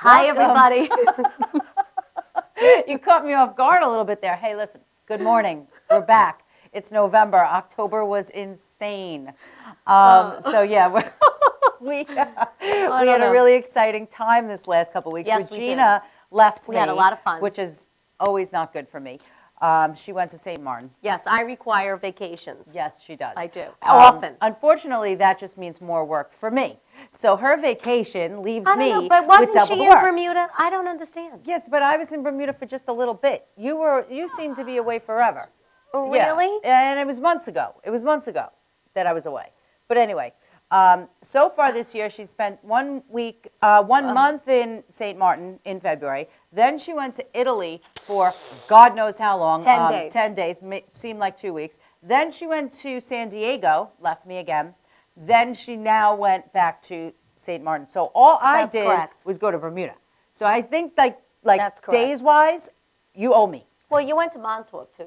Hi, everybody. You caught me off guard a little bit there. Hey, listen, good morning. We're back. It's November. October was insane. So, yeah, we had a really exciting time this last couple of weeks. Yes, Regina left me. We had a lot of fun. Which is always not good for me. She went to St. Martin. Yes, I require vacations. Yes, she does. I do. Often. Unfortunately, that just means more work for me. So her vacation leaves me know, but with wasn't double she the in work. Bermuda? I don't understand. Yes, but I was in Bermuda for just a little bit. You seemed to be away forever. Really? Yeah. And it was months ago. It was months ago that I was away. But anyway, so far this year, she spent 1 week, 1 month in St. Martin in February. Then she went to Italy for God knows how long. 10 days. 10 days, seemed like 2 weeks. Then she went to San Diego, left me again. Then she now went back to St. Martin. So all I did was go to Bermuda. So I think like days-wise, you owe me. Well, you went to Montauk, too.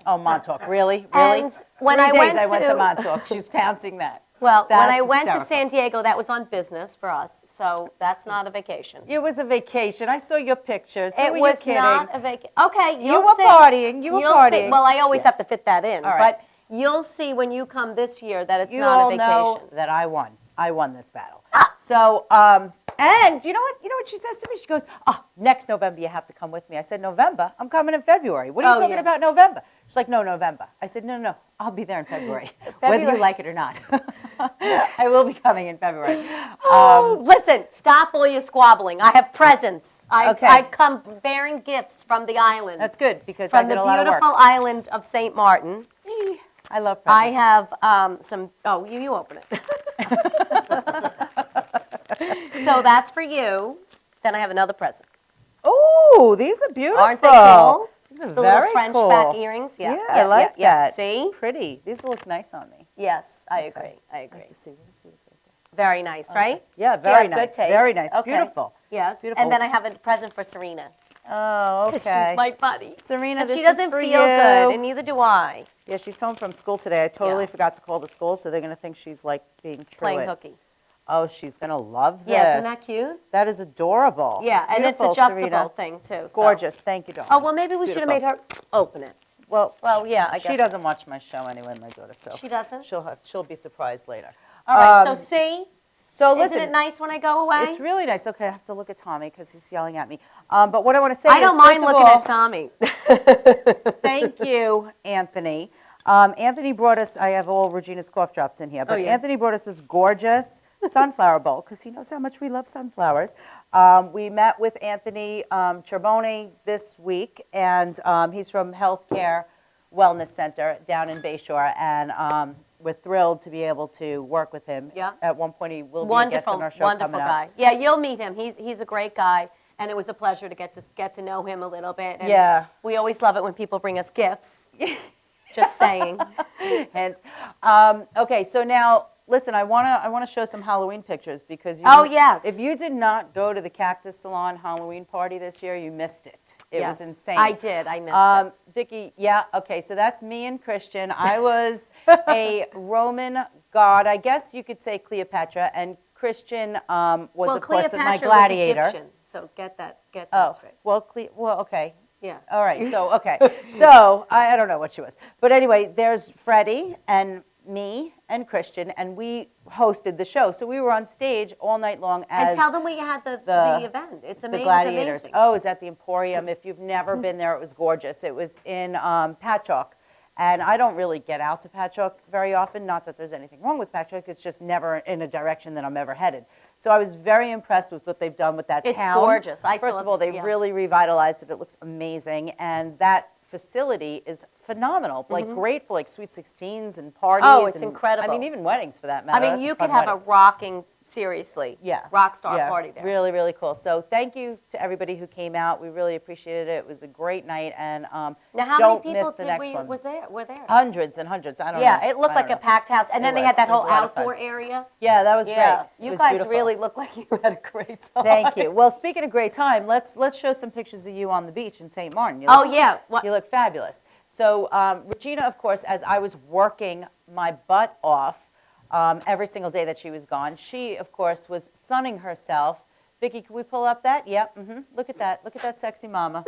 Oh, Montauk, really? And when 3 I days went I went to Montauk. She's counting that. Well, when I That's went to hysterical. San Diego, that was on business for us, so that's not a vacation. It was a vacation. I saw your pictures. It Who was were you kidding? not a vacation. Okay, You were partying. You were partying. Well, I always have to fit that in, All right. but you'll see when you come this year that it's You not all a vacation. know that I won. I won this battle. So, and you know what? You know what she says to me? She goes, "Oh, next November you have to come with me." I said, "November? I'm coming in February. What are you talking about, November?" She's like, "No, November." I said, "No. I'll be there in February, whether you like it or not. I will be coming in February." Listen, stop all your squabbling. I have presents. Okay. I've come bearing gifts from the islands. That's good because I did a lot of work. From the beautiful island of St. Martin. I love presents. I have some. Oh, you open it. So that's for you. Then I have another present. Oh, these are beautiful. Aren't they cool? These are The very little French cool. back earrings. Yeah, I like that. See? Pretty. These look nice on me. Yes, I agree. I agree. Let's see. Let's see what's right there. Very nice, right? Yeah, very You have nice. good taste. Very nice. Okay. Beautiful. Yes. Beautiful. And then I have a present for Serena. Oh, okay. She's my buddy. Serena, and this she doesn't is for feel you. good, and neither do I. Yeah, she's home from school today. I totally Yeah. forgot to call the school, so they're going to think she's like being Playing truant. hooky. Oh, she's going to love this. Yes, isn't that cute? That is adorable. Yeah, and it's Beautiful, adjustable Serena. thing, too. So. Gorgeous. Thank you, darling. Oh, well, maybe we should have made her open it. Well, yeah, I guess. She doesn't watch my show anyway, my daughter, so. She doesn't? She'll be surprised later. All right, so see? So listen. Isn't it nice when I go away? It's really nice. Okay, I have to look at Tommy because he's yelling at me. But what I want to say is, I don't mind first of looking all, at Tommy. Thank you, Anthony. Anthony brought us, I have all Regina's cough drops in here, but yeah. Anthony brought us this gorgeous sunflower bowl because he knows how much we love sunflowers. We met with Anthony Charboni this week, and he's from Healthcare Wellness Center down in Bayshore, and we're thrilled to be able to work with him. Yeah. At one point, he will be a guest on our show wonderful coming guy. up. Yeah, you'll meet him. He's a great guy, and it was a pleasure to get to know him a little bit. And Yeah. we always love it when people bring us gifts. Just saying. Hence. Okay, so now listen. I wanna show some Halloween pictures because yes. if you did not go to the Cactus Salon Halloween party this year, you missed it. It was insane. I did. I missed it. Vicki, yeah, okay. So that's me and Christian. I was a Roman god. I guess you could say Cleopatra, and Christian was of course my gladiator. Was Egyptian, so get that straight. Well, okay. Yeah. All right, so, okay. So, I don't know what she was. But anyway, there's Freddie and me and Christian, and we hosted the show. So we were on stage all night long as And tell them where you had the event. It's amazing. the gladiators. It's amazing. Oh, it's at the Emporium. If you've never been there, it was gorgeous. It was in Patchogue. And I don't really get out to Patchogue very often. Not that there's anything wrong with Patchogue. It's just never in a direction that I'm ever headed. So I was very impressed with what they've done with that town. It's gorgeous. First of all, they really revitalized it. It looks amazing. And that facility is phenomenal. Like great for like Sweet 16s and parties. Oh, it's and, incredible. I mean, even weddings for that matter. I mean, That's you fun could have wedding. a rocking, seriously, rock star party there. Really, really cool. So thank you to everybody who came out. We really appreciated it. It was a great night, and now, how don't many people miss the next one. were there? Hundreds and hundreds. I don't know. Yeah, it looked like a packed house, and then they had that whole It was a lot of fun. outdoor area. Yeah, that was great. It You was guys beautiful. really look like you had a great time. Thank you. Well, speaking of great time, let's show some pictures of you on the beach in St. Martin. You Oh look, yeah. you look fabulous. So Regina, of course, as I was working my butt off every single day that she was gone, she, of course, was sunning herself Vicky, can we pull up that? Yep. Look at that. Look at that sexy mama.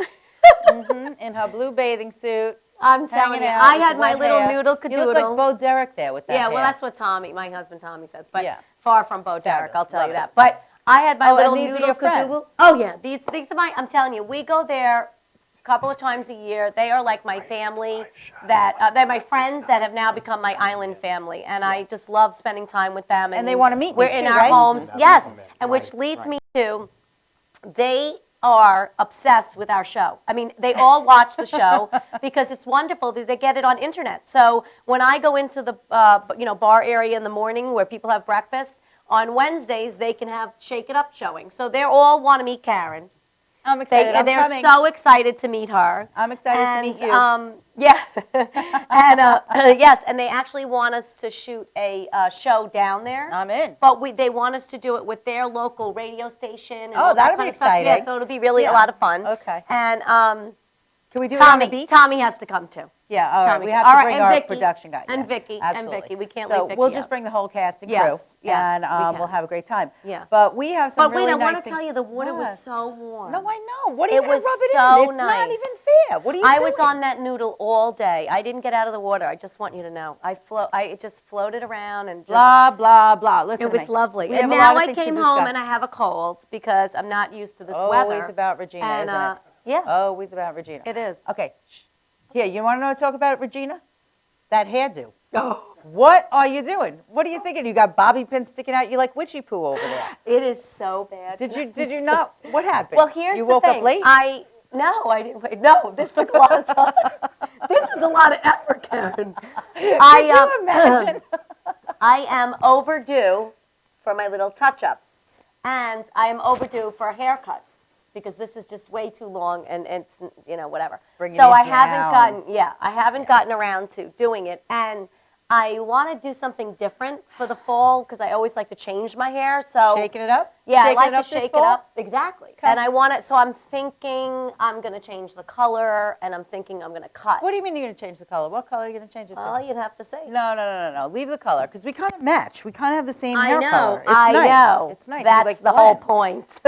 In her blue bathing suit. I'm telling you, out I with had the my wet little hair. noodle You look like cadoodle. Bo Derek there with that Yeah, hair. well, that's what Tommy, my husband Tommy says, but Yeah. far from Bo Derek, I'll Fabulous. tell Love you it. that. But I had my Oh, little and these are noodle your friends. cadoodle. Oh yeah, these are my. I'm telling you, we go there a couple of times a year. They are like my family. They're my friends that have now become my island family, and I just love spending time with them. And they wanna meet me We're too, in our right? homes, Mhm. yes, Right. and which leads me to they are obsessed with our show. I mean, they all watch the show because it's wonderful. They get it on internet. So when I go into the bar area in the morning where people have breakfast, on Wednesdays they can have Shake It Up showing. So they all want to meet Karen. I'm excited. I'm They're coming. so excited to meet her. I'm excited to meet you. Yeah, and yes, and they actually want us to shoot a show down there. I'm in. But they want us to do it with their local radio station. And Oh, all that that'll kind be of stuff. Yeah, exciting. so it'll be really Yeah. a lot of fun. Okay. And Can we do it on the beach? Tommy has to come too. Yeah, all right. Tommy. We have All to right, bring and our Vicky. production guy. And yeah, Vicky. absolutely. And Vicky. We can't so leave Vicky we'll just out. bring the whole cast and crew, Yes, yes, and we can. we'll have a great time. Yeah. But we have some But wait, really I nice want to things. tell you, the water was Yes. so warm. No, I know. What are you It going was to rub it so in? It's not nice. even fair. What are you I doing? was on that noodle all day. I didn't get out of the water. I just want you to know. I just floated around and just. Blah, blah, blah. Listen It to was me. lovely. We And have a now lot of I things to came home discuss. and I have a cold because I'm not used to this Always weather. about Regina, And, isn't it? yeah, Always about Regina. it is. Okay. Shh. Here, you want to know talk about Regina? That hairdo. Oh. What are you doing? What are you thinking? You got bobby pins sticking out. You like witchy poo over there. It is so bad. Did you not? What happened? Well, here's you the woke thing. up late. No, I didn't wait. No, this took a lot of time. This was a lot of effort, Karen. Could you imagine? I am overdue for my little touch-up, and I am overdue for a haircut because this is just way too long, and it's whatever. bringing So you I down. haven't gotten around to doing it, and I want to do something different for the fall because I always like to change my hair. So Shaking it up? yeah, Shaking I like it up to this shake it fall? up. Exactly. Okay. And I want it, so I'm thinking I'm going to change the color, and I'm thinking I'm going to cut. What do you mean you're going to change the color? What color are you going to change it to? Well, you'd have to say. No. Leave the color because we kind of match. We kind of have the same I hair know. color. It's I nice. know. It's nice. We, That's like, the whole blend. point.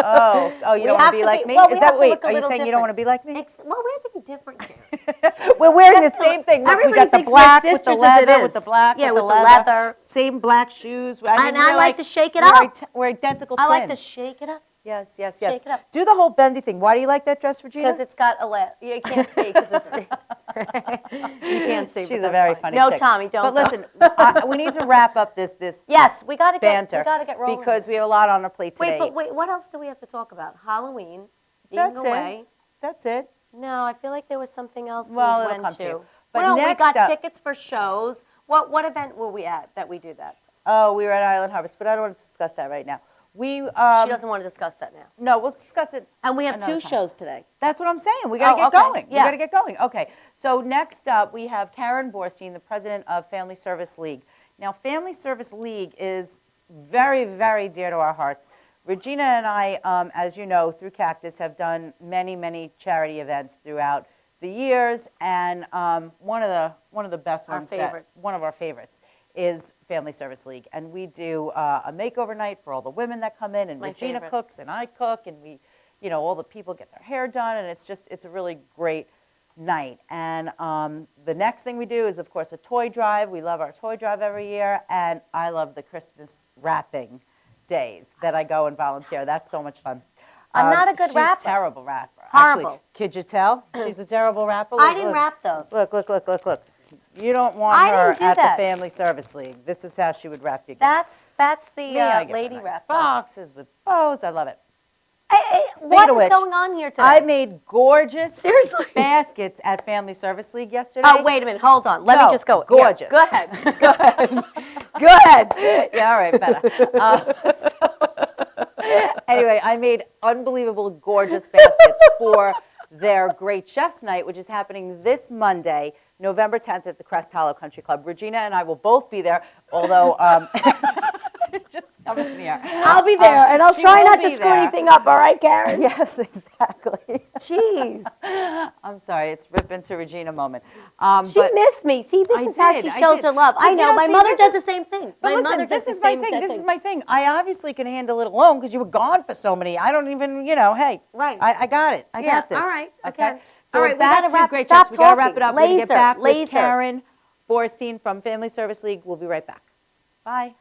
Oh, you We don't want have to be to like be- me? well, we Is have that to wait? look a Are you little saying you don't want to different. be like me? Well, we have to be different here. We're wearing the That's the- same thing. Look, we everybody got the thinks we're black with the sisters as it leather, with the is. black, Yeah, with the with the leather. leather. Same black shoes. I And mean, I we're like to shake it we're up. We're identical I twins. like to shake it up Yes. Shake it up. Do the whole bendy thing. Why do you like that dress, Regina? because it's got a laugh. You can't see because it's. You can't see. but She's a that's very fine. funny No, chick. Tommy, don't. But go. listen, we need to wrap up this Yes, we got to banter get rolling. because we have a lot on our plate today. Wait. What else do we have to talk about? Halloween. Being That's away. it. That's it. No, I feel like there was something else Well, we it'll went come to to. you. But Well, we next got up- tickets for shows. What event were we at that we do that? Oh, we were at Island Harvest, but I don't want to discuss that right now. We She doesn't want to discuss that now. no, we'll discuss it. And we have Another two time. shows today. That's what I'm saying. We got to Oh, get okay. going. We Yeah. got to get going. Okay. So next up, we have Karen Borstein, the president of Family Service League. Now, Family Service League is very, very dear to our hearts. Regina and I, as you know, through Cactus, have done many, many charity events throughout the years, and one of the best Our ones, favorite. one of our favorites, is Family Service League, and we do a makeover night for all the women that come in, and my Regina favorite. cooks and I cook, and we, all the people get their hair done, and it's a really great night. And the next thing we do is, of course, a toy drive. We love our toy drive every year, and I love the Christmas wrapping days that I go and volunteer. That's so much fun. I'm not a good she's rapper. She's a terrible rapper. Horrible. Actually, could you tell? She's a terrible rapper. I Look, didn't look. wrap those. Look. You don't want I her didn't do at that. the Family Service League. This is how she would wrap you. guys. That's the I get her lady nice wrap. boxes with bows. I love it. What Speaking of is which, going on here today? I made gorgeous Seriously? baskets at Family Service League yesterday. Oh, wait a minute. Hold on. Let me No, just go. gorgeous. Here, go ahead. Go ahead. Go ahead. Yeah, all right, better. Anyway, I made unbelievable, gorgeous baskets for their Great Chefs Night, which is happening this Monday, November 10th at the Crest Hollow Country Club. Regina and I will both be there, although just coming in here. I'll be there, and I'll she try will not to be screw there. anything up, all right, Karen? Yes, exactly. Jeez. I'm sorry, it's rip into Regina moment. She missed me. See, this is how she shows her love. I know. My mother does the same thing. But My listen, mother does this the is my same thing. This thing. is my thing. I obviously can handle it alone because you were gone for so many. I don't even, hey. Right. I got it. I got this. All right. Okay. All So right, we're back to great stop Jess. We got to wrap it up. We're going to Laser, get back with laser. Karen Borstein from Family Service League. We'll be right back. Bye.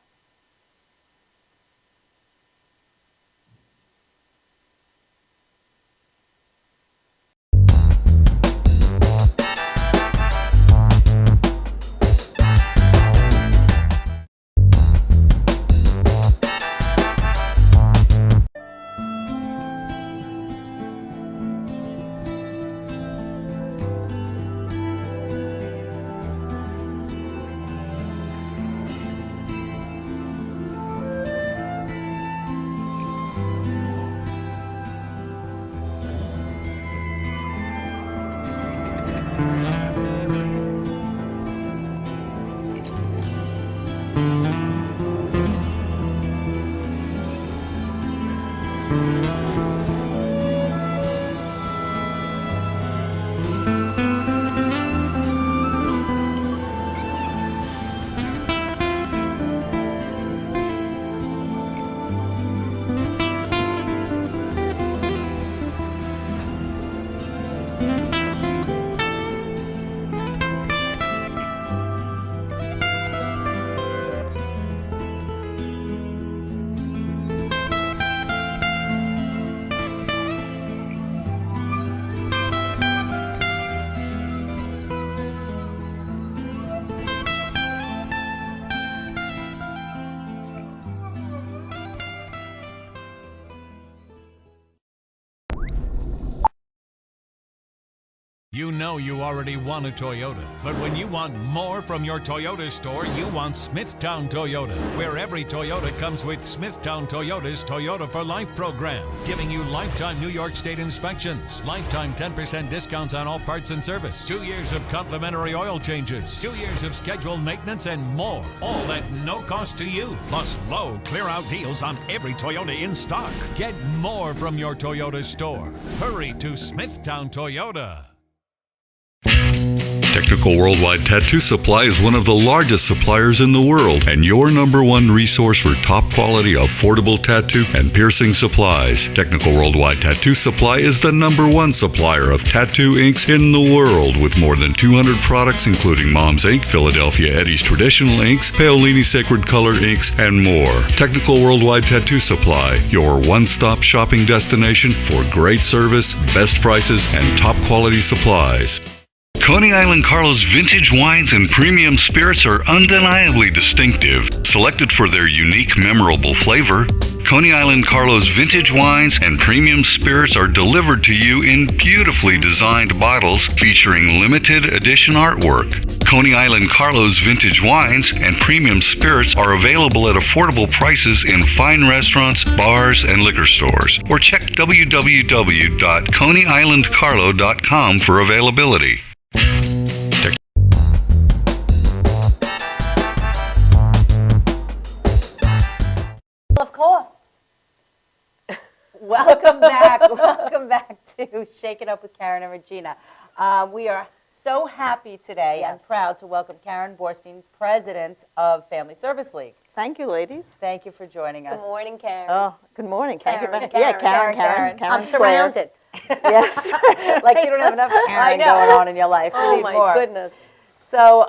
You know you already want a Toyota, but when you want more from your Toyota store, you want Smithtown Toyota, where every Toyota comes with Smithtown Toyota's Toyota for Life program, giving you lifetime New York State inspections, lifetime 10% discounts on all parts and service, 2 years of complimentary oil changes, 2 years of scheduled maintenance, and more, all at no cost to you, plus low clear-out deals on every Toyota in stock. Get more from your Toyota store. Hurry to Smithtown Toyota. Technical Worldwide Tattoo Supply is one of the largest suppliers in the world and your #1 resource for top quality, affordable tattoo and piercing supplies. Technical Worldwide Tattoo Supply is the #1 supplier of tattoo inks in the world with more than 200 products including Mom's Ink, Philadelphia Eddie's Traditional Inks, Paolini Sacred Color Inks, and more. Technical Worldwide Tattoo Supply, your one-stop shopping destination for great service, best prices, and top quality supplies. Coney Island Carlos vintage wines and premium spirits are undeniably distinctive, selected for their unique, memorable flavor. Coney Island Carlos vintage wines and premium spirits are delivered to you in beautifully designed bottles featuring limited edition artwork. Coney Island Carlos vintage wines and premium spirits are available at affordable prices in fine restaurants, bars, and liquor stores. Or check www.coneyislandcarlo.com for availability. Of course. Welcome back. Welcome back to Shake It Up with Karen and Regina. We are so happy today and proud to welcome Karen Borstein, President of Family Service League. Thank you, ladies. Thank you for joining us. Good morning, Karen. Oh, good morning. Karen, Yeah, Karen. Karen. I'm squared. surrounded. Yes. Like you don't have enough Karen know. going on in your life. We Oh, need my more. goodness. So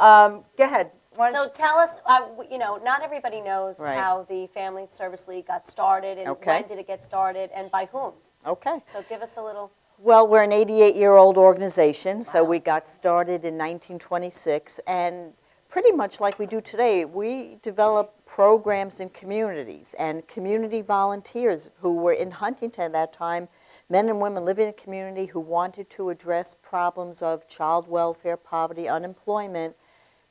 go ahead. So tell us, not everybody knows Right. how the Family Service League got started and Okay. when did it get started and by whom. Okay. So give us a little. Well, we're an 88-year-old organization, so we got started in 1926, and pretty much like we do today, we develop programs in communities, and community volunteers who were in Huntington at that time, men and women living in the community who wanted to address problems of child welfare, poverty, unemployment,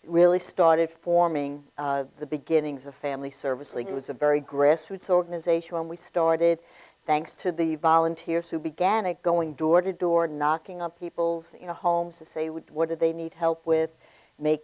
really started forming the beginnings of Family Service League. It was a very grassroots organization when we started, thanks to the volunteers who began it, going door to door, knocking on people's homes to say what do they need help with,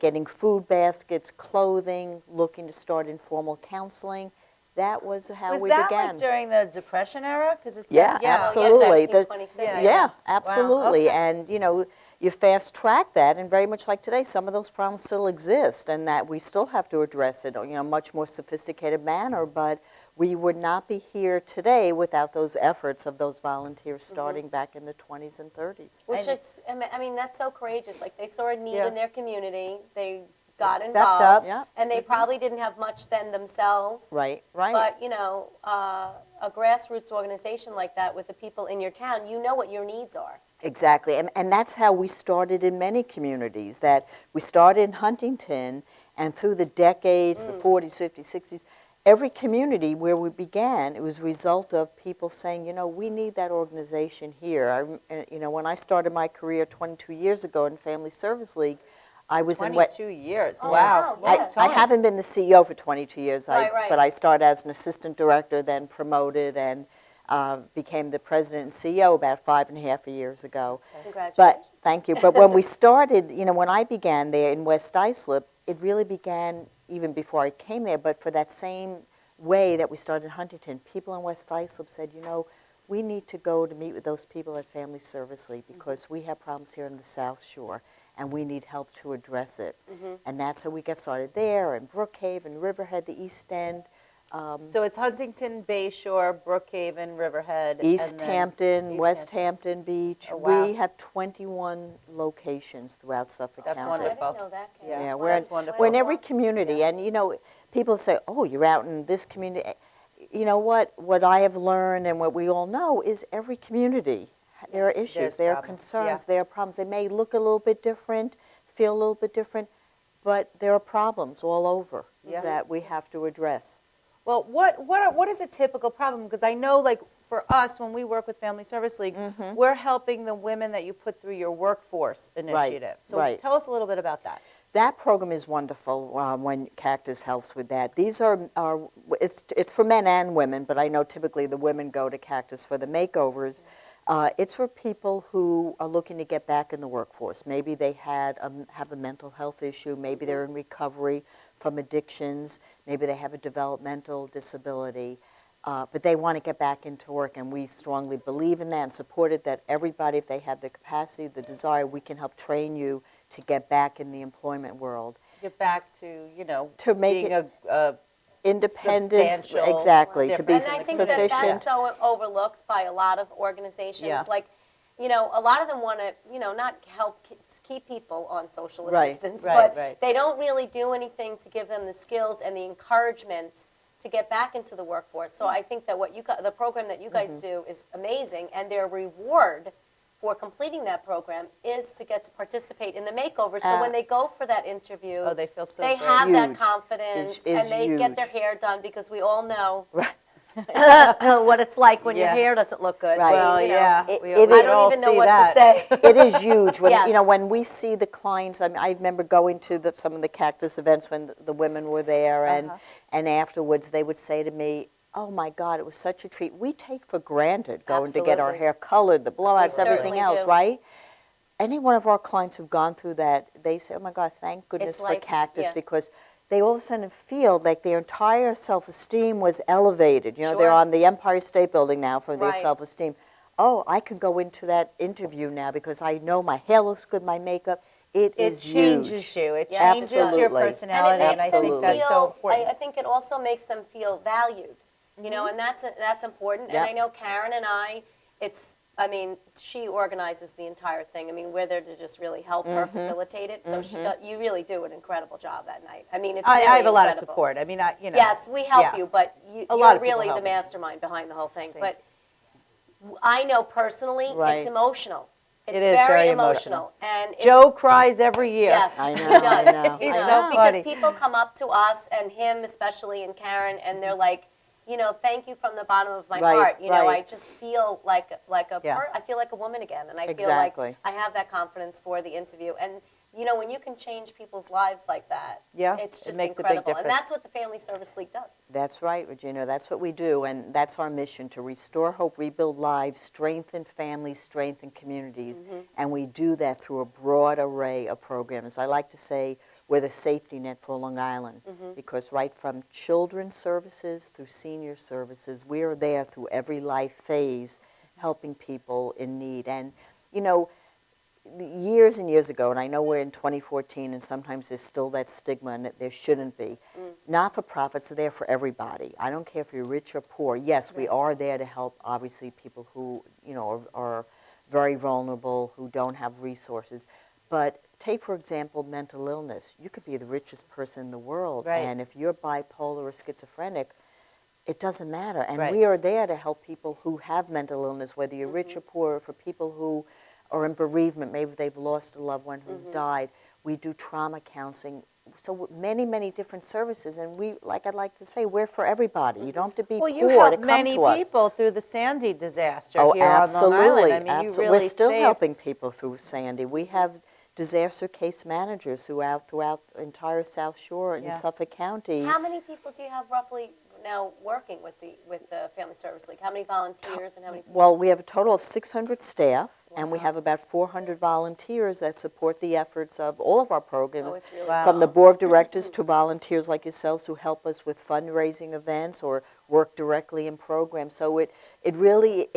getting food baskets, clothing, looking to start informal counseling. that was how Was we that began. like during the Depression era? Because it's Yeah, absolutely. Yeah, 1926. Yeah, absolutely. okay. And, you fast track that, and very much like today, some of those problems still exist, and that we still have to address it, much more sophisticated manner, but we would not be here today without those efforts of those volunteers starting back in the 20s and 30s. Which is, I mean, that's so courageous. Like, they saw a need Yeah. in their community, they got Stepped involved. up. Yeah. And they probably didn't have much then themselves. Right, right. But, a grassroots organization like that with the people in your town, you know what your needs are. Exactly, and that's how we started in many communities, that we started in Huntington, and through the decades, the 40s, 50s, 60s, every community where we began, it was a result of people saying, we need that organization here. When I started my career 22 years ago in Family Service League, I was in 22 years. Oh, Wow. wow, yeah. I haven't been the CEO for 22 years, Right. but I started as an assistant director, then promoted, and became the president and CEO about 5.5 years ago. Congratulations. But thank you. But when we started, when I began there in West Islip, it really began even before I came there. But for that same way that we started in Huntington, people in West Islip said, we need to go to meet with those people at Family Service League because we have problems here in the South Shore, and we need help to address it. And that's how we got started there, and Brookhaven, Riverhead, the East End. So it's Huntington, Bayshore, Brookhaven, Riverhead. East and then Hampton, East West Hampton. Hampton Beach. Oh, wow. We have 21 locations throughout Suffolk That's County. I wonderful. didn't know that. Kate. Yeah, Yeah, That's we're in, wonderful. we're in every community, and people say, "Oh, you're out in this community." You know what? What I have learned, and what we all know, is every community there are issues, There's there are problems, concerns, yeah. there are problems. They may look a little bit different, feel a little bit different, but there are problems all over Yeah. that we have to address. Well, what is a typical problem? Because I know, like, for us, when we work with Family Service League, we're helping the women that you put through your workforce initiative. So right. tell us a little bit about that. That program is wonderful when Cactus helps with that. These are it's for men and women, but I know typically the women go to Cactus for the makeovers. It's for people who are looking to get back in the workforce. Maybe they have a mental health issue. Maybe they're in recovery from addictions. Maybe they have a developmental disability. But they want to get back into work, and we strongly believe in that and support it, that everybody, if they have the capacity, the desire, we can help train you to get back in the employment world. Get back to, To make being it a independence, substantial exactly, to be difference And I in think the that community. that's so overlooked by a lot of organizations. Yeah. Like, a lot of them want to, not help keep people on social Right, assistance, right, but right. they don't really do anything to give them the skills and the encouragement to get back into the workforce. So I think that the program that you guys do is amazing, and their reward for completing that program is to get to participate in the makeover. So when they go for that interview, Oh, they feel so they good. have that Huge. confidence, Is and they get their huge. hair done, because we all know Right. what it's like when your Yeah. hair doesn't look good. Right. Well, yeah. It- we, it we is- I all don't even know see what that. to say. It is huge. When, Yes. when we see the clients, I remember going to some of the Cactus events when the women were there, and afterwards they would say to me, "Oh my God, it was such a treat. We take for granted going to get our Absolutely. hair colored, the blowouts, everything certainly else, do. right?" Any one of our clients who've gone through that, they say, "Oh my God, thank goodness It's for like- Cactus," yeah. because they all of a sudden feel like their entire self-esteem was elevated. They're Sure. on the Empire State Building now for their Right. self-esteem. Oh, I can go into that interview now because I know my hair looks good, my makeup. It It is changes huge. you. It Yeah, changes it does. your Absolutely. personality, And it and I makes them think that's so feel, important. I think it also makes them feel valued, and that's important. Yep. And I know Karen and I, she organizes the entire thing. We're there to just really help her facilitate it. So you really do an incredible job that night. It's I really have a lot of incredible. support. Yes, we help yeah. you, but A lot you're of people really the help me. mastermind behind the whole thing. But I know personally, Right. it's emotional. It's It is very emotional. And it's, Joe cries every year. Yes, I know, he does. I know, He I does. know. Because Funny. people come up to us, and him especially, and Karen, and they're like, thank you from the bottom of my Right, heart. I right. just feel like Yeah. I feel like a woman again, and I feel Exactly. like I have that confidence for the interview. And when you can change people's lives like that, Yeah, it's it just makes a big incredible. And difference. that's what the Family Service League does. That's right, Regina. That's what we do, and that's our mission, to restore hope, rebuild lives, strengthen families, strengthen communities, and we do that through a broad array of programs. I like to say we're the safety net for Long Island, because right from children's services through senior services, we are there through every life phase, helping people in need. And, you know, years and years ago, and I know we're in 2014, and sometimes there's still that stigma, and that there shouldn't be. Not-for-profits are there for everybody. I don't care if you're rich or poor. Yes, we are there to help, obviously, people who, you know, are very vulnerable, who don't have resources. But take, for example, mental illness. You could be the richest person in the world, Right. and if you're bipolar or schizophrenic, it doesn't matter. And Right. we are there to help people who have mental illness, whether you're rich or poor, for people who are in bereavement, maybe they've lost a loved one who's died. We do trauma counseling. So many, many different services, and we, like I'd like to say, we're for everybody. You don't have to be Well, you poor to helped come many to us. people through the Sandy disaster Oh, here on Long absolutely. Island. I mean, you absolutely. really We're still saved. helping people through Sandy. We have disaster case managers throughout the entire South Shore in Yeah. Suffolk County. How many people do you have roughly now working with the Family Service League? How many volunteers and how many people? Well, we have a total of 600 staff, and we have about 400 volunteers that support the efforts of all of our programs. So it's really Wow. From the board of directors to volunteers like yourselves who help us with fundraising events or work directly in programs. So it really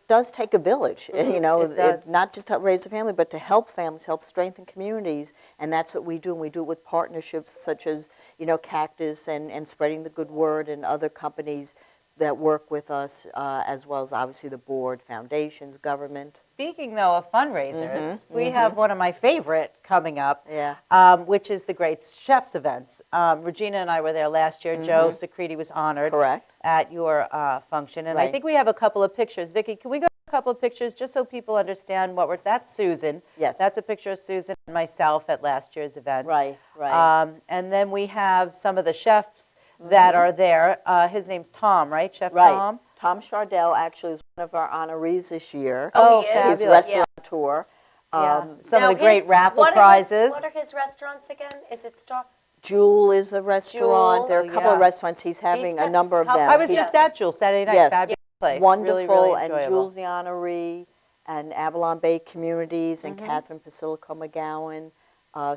does take a village, you know, It does. not just to raise a family, but to help families, help strengthen communities, and that's what we do. And we do it with partnerships such as, you know, Cactus and Spreading the Good Word and other companies that work with us, as well as obviously the board, foundations, government. Speaking, though, of fundraisers, we have one of my favorite coming up, Yeah. which is the Great Chefs Events. Regina and I were there last year. Joe Secreti was honored Correct. at your function. And I Right. think we have a couple of pictures. Vicki, can we go to a couple of pictures just so people understand what we're, that's Susan. Yes. That's a picture of Susan and myself at last year's event. Right, right. And then we have some of the chefs that are there. His name's Tom, right? Chef Right. Tom? Tom Chardell actually is one of our honorees this year. Oh, he is? He's fabulous. restaurateur. Yeah. Some Now of the great his- raffle what are prizes. What are his restaurants again? Is it Star? Jewel is a restaurant. Jewel. There are a couple of Yeah. restaurants. He's having a got number of couple- them. I was Yeah. just at Jewel Saturday night. Yes. Fabulous place. Wonderful, Really, really and enjoyable. Jules the honoree, and Avalon Bay Communities, and Catherine Pasilico McGowan.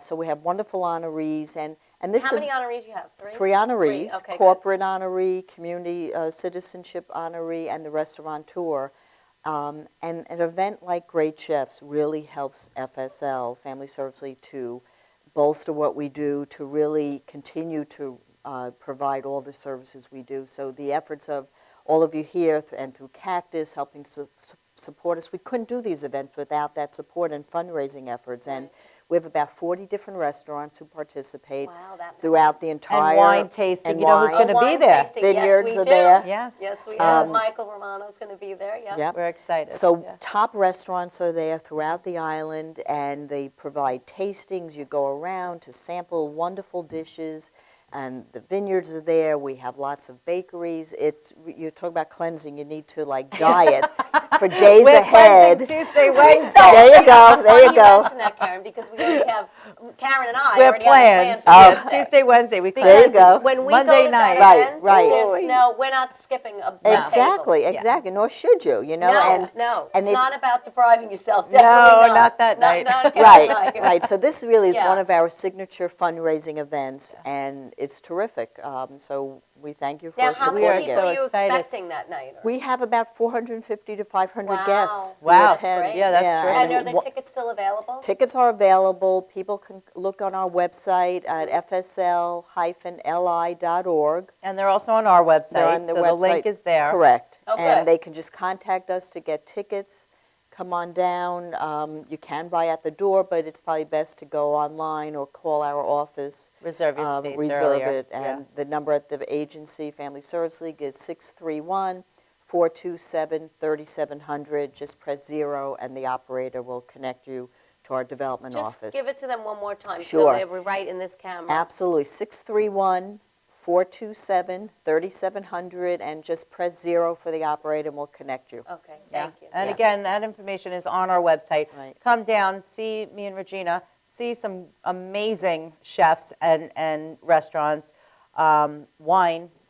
So we have wonderful honorees, and this How is many honorees you have? three honorees: Okay, good. corporate honoree, community citizenship honoree, and the restaurateur. And an event like Great Chefs really helps FSL, Family Service League, to bolster what we do, to really continue to provide all the services we do. So the efforts of all of you here and through Cactus helping support us, we couldn't do these events without that support and fundraising efforts. And we have about 40 different restaurants who participate Wow, that throughout the entire. And wine tasting. and You know who's wine. going to be wine there? tasting. Vineyards yes, we are do. there. Yes. Yes, we do. Michael Romano's going to be there. Yeah. Yep. We're excited. So Yeah. top restaurants are there throughout the island, and they provide tastings. You go around to sample wonderful dishes, and the vineyards are there. We have lots of bakeries. You talk about cleansing. You need to like diet for days We're ahead. cleansing Tuesday, Wednesday. There you go. It's There funny you go. mention that, Karen, because we already have Karen and I We're already plans. have plans. Tuesday, Wednesday. We There you cleanse go. When we Monday go to night. that Right, event, right. we're not skipping a Exactly, table. exactly. Nor should you. You know, No, and no, and it's it- not about depriving yourself. Definitely No, not that night. Not Right, night. right. So this really is Yeah. one of our signature fundraising events, and it's terrific. So we thank you for Now, how We many are supporting people so are you excited. expecting that night? Or- We have about 450 to 500 Wow. guests who Wow, that's attend. great. Yeah, that's great. And are the wha- tickets still available? Tickets are available. People can look on our website at fsl-li.org. And they're also on our website. They're on the so website. the link is there. Correct. Oh, good. And they can just contact us to get tickets. Come on down. You can buy at the door, but it's probably best to go online or call our office. Reserve your space Reserve earlier. it. And the number at the agency, Family Service League, is 631-427-3700. Just press 0, and the operator will connect you to our development Just office. give it to them one more time. Sure. So they were right in this camera. Absolutely. 631-427-3700, and just press 0 for the operator, and we'll connect you. Okay, Yeah. thank you. And Yeah. again, that information is on our website. Right. Come down, see me and Regina, see some amazing chefs and restaurants,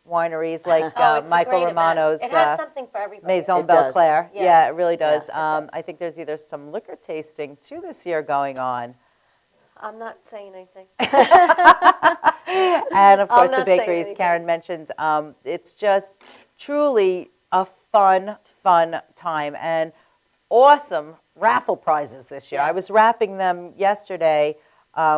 wineries like Oh, it's a Michael great event. Romano's It has something for everybody. Maison It does. Belclair. Yes. Yeah, it really does. Yeah, it does. I think there's either some liquor tasting too this year going on. I'm not saying anything. And of course, the not saying bakeries anything. Karen mentioned. It's just truly a fun time and awesome raffle prizes this year. I was Yes. wrapping them yesterday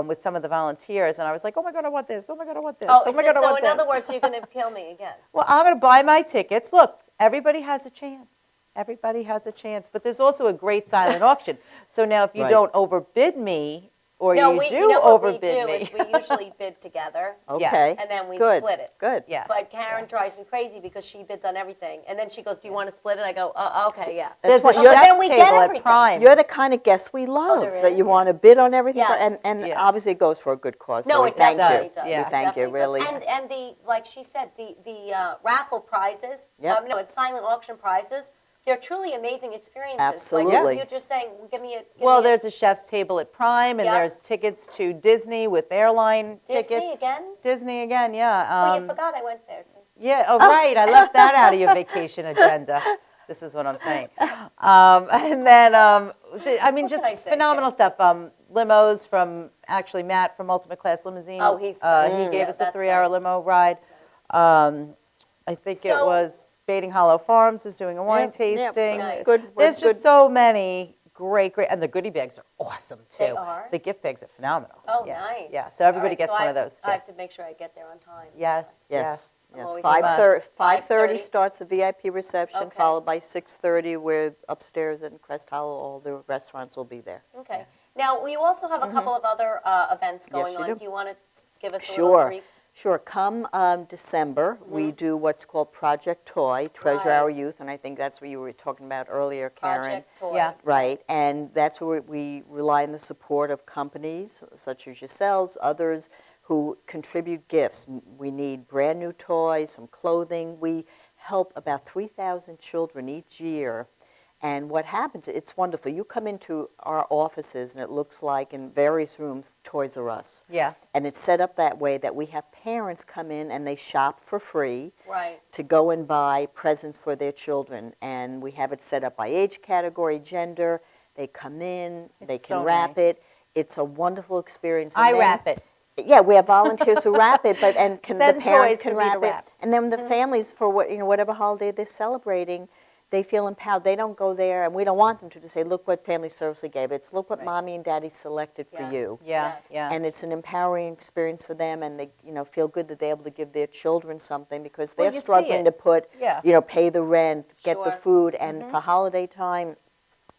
with some of the volunteers, and I was like, oh my God, I want this. Oh my God, I want this. Oh, Oh my God, I so want in this. other words, you're going to kill me again. Well, I'm going to buy my tickets. Look, everybody has a chance. Everybody has a chance. But there's also a great silent auction. So now if you Right. don't overbid me, or No, you we, do you know what we overbid do me. is we usually bid together, Okay. and then we Good, split it. Good. Yeah. But Karen drives me crazy because she bids on everything, and then she goes, "Do you want to split it?" I go, "Okay, yeah." That's There's what a you're- But chef's then we get table at everything. Prime. You're the kind of guest we love, there that you is? want to bid on everything, Yes. and Yeah. obviously it goes for a good cause. No, so we it thank definitely you. does. Yeah. We It thank you, definitely does. really. And the like she said, the raffle prizes. Yep. No, it's silent auction prizes. They're truly amazing experiences. Absolutely. Like you're just saying, give me a. Well, there's a chef's table at Prime, and Yeah. there's tickets to Disney with airline Disney tickets. again. Disney again, yeah. Oh, you forgot I went there too. Yeah, oh, right. I left that out of your vacation agenda. This is what I'm saying. And then, I mean, just can I say, phenomenal stuff. Limos from, actually, Matt from Ultimate Class Limousine. Oh, he's He nice. gave Yeah, us a that's 3-hour nice. limo ride. I think it So- was Spading Hollow Farms is doing a wine Yep, yep, tasting. Nice. Good. There's good. just so many great, and the goodie bags are awesome, too. They are? The gift bags are phenomenal. Oh, Yeah. nice. Yeah, so everybody All right, gets so one I of have those, to- too. I have to make sure I get there on time. Yes, Yes. I'm Yes. always 5:30 5:30 starts the VIP reception, Okay. followed by 6:30 with upstairs in Crest Hollow. All the restaurants will be there. Okay. Now, we also have a couple of other events going you on. do. Do you want to give us a little Sure. brief? Sure. Come December, we do what's called Project Toy, Treasure Right. Our Youth, and I think that's what you were talking about earlier, Karen. Project Toy. Yeah. Right, and that's where we rely on the support of companies such as yourselves, others who contribute gifts. We need brand new toys, some clothing. We help about 3,000 children each year. And what happens, it's wonderful. You come into our offices and it looks like in various rooms, Toys R Us. Yeah. And it's set up that way that we have parents come in and they shop for free Right. to go and buy presents for their children. And we have it set up by age category, gender. They come in, they It's can so wrap nice. it. It's a wonderful experience. And I then- wrap it. Yeah, we have volunteers who wrap it, but the Send parents toys can for me to wrap it. wrap. And then the families, for whatever holiday they're celebrating, they feel empowered. They don't go there, and we don't want them to say, look what Family Services gave. It's look what Right. Mommy and Daddy selected for Yes. you. Yeah, Yes. yeah. And it's an empowering experience for them, and they feel good that they're able to give their children something because Well, they're you see struggling it. to put, Yeah. pay the rent, get the Sure. food, and for holiday time,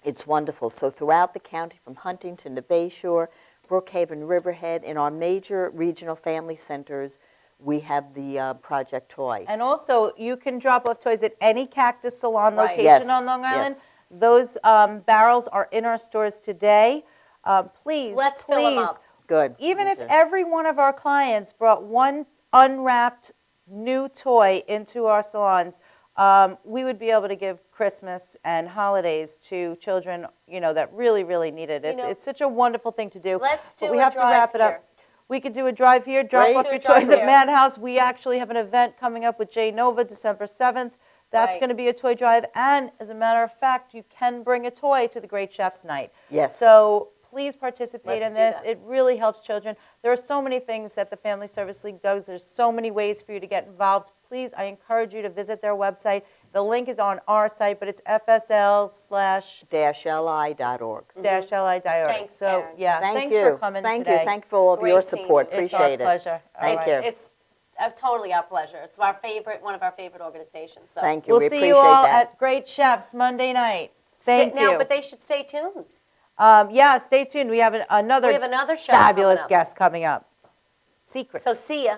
it's wonderful. So throughout the county, from Huntington to Bayshore, Brookhaven, Riverhead, in our major regional family centers, we have the Project Toy. And also, you can drop off toys at any Cactus Salon Right. location Yes, on Long Island. yes. Those barrels are in our stores today. Please, Let's fill 'em please, up. Good. even if Okay. every one of our clients brought one unwrapped new toy into our salons, we would be able to give Christmas and holidays to children, that really, really need it. It's such a wonderful thing to do. Let's but do we a have to drive wrap it here. up. We could do a drive here, drop Great. off Do a your drive toys at here. Madhouse. We actually have an event coming up with Jay Nova December 7th. That's Right. going to be a toy drive. And as a matter of fact, you can bring a toy to the Great Chef's Night. Yes. So please participate Let's in do this. that. It really helps children. There are so many things that the Family Service League does. There's so many ways for you to get involved. Please, I encourage you to visit their website. The link is on our site, but it's FSL/-li.org. -li.org. Thanks, So, Karen. yeah, Thank thanks you. for coming Thank today. you. Thank you for all of Great your team. support. It's It's our Appreciate it. pleasure. All Thank right. you. It's totally our pleasure. It's our favorite, one of our favorite organizations. So. Thank you. We'll We see appreciate you all that. at Great Chefs Monday night. Thank Now, you. but they should stay tuned. Yeah, stay tuned. We have another We have another show fabulous coming up. guest coming up. Secret. So see ya.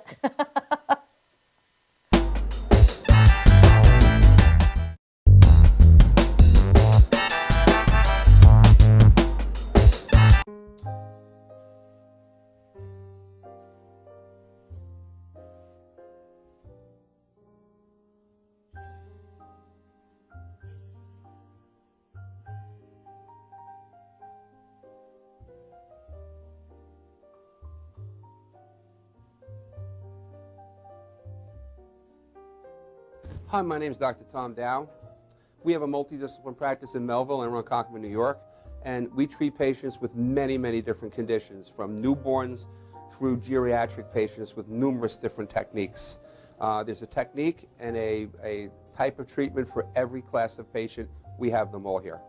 Hi, my name is Dr. Tom Dow. We have a multidiscipline practice in Melville and Ronkonkoma, New York. And we treat patients with many, many different conditions, from newborns through geriatric patients with numerous different techniques. There's a technique and a type of treatment for every class of patient. We have them all here.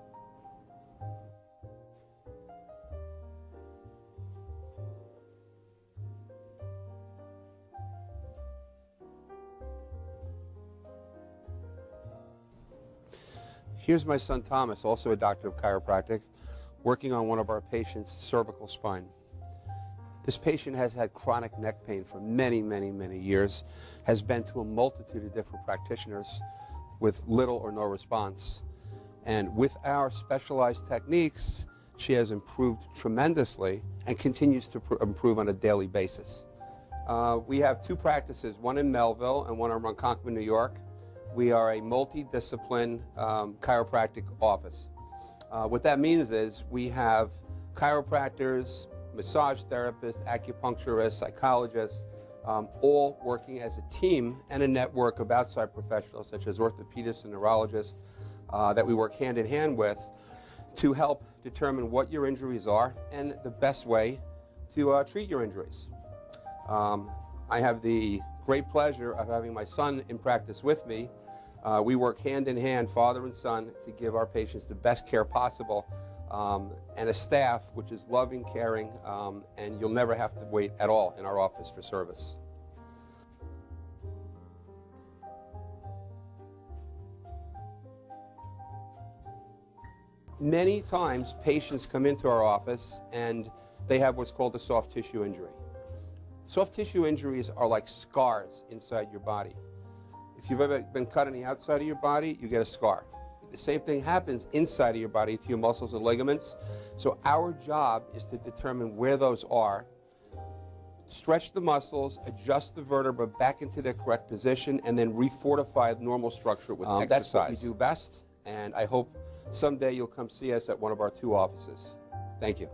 Here's my son Thomas, also a doctor of chiropractic, working on one of our patients' cervical spine. This patient has had chronic neck pain for many, many, many years, has been to a multitude of different practitioners with little or no response. And with our specialized techniques, she has improved tremendously and continues to improve on a daily basis. We have two practices, one in Melville and one in Ronkonkoma, New York. We are a multidiscipline chiropractic office. What that means is we have chiropractors, massage therapists, acupuncturists, psychologists, all working as a team and a network of outside professionals such as orthopedists and neurologists that we work hand in hand with to help determine what your injuries are and the best way to treat your injuries. I have the great pleasure of having my son in practice with me. We work hand in hand, father and son, to give our patients the best care possible, and a staff which is loving, caring, and you'll never have to wait at all in our office for service. Many times patients come into our office and they have what's called a soft tissue injury. Soft tissue injuries are like scars inside your body. If you've ever been cut on the outside of your body, you get a scar. The same thing happens inside of your body to your muscles and ligaments. So our job is to determine where those are, stretch the muscles, adjust the vertebra back into their correct position, and then refortify the normal structure with exercise. That's what we do best, and I hope someday you'll come see us at one of our two offices. Thank you.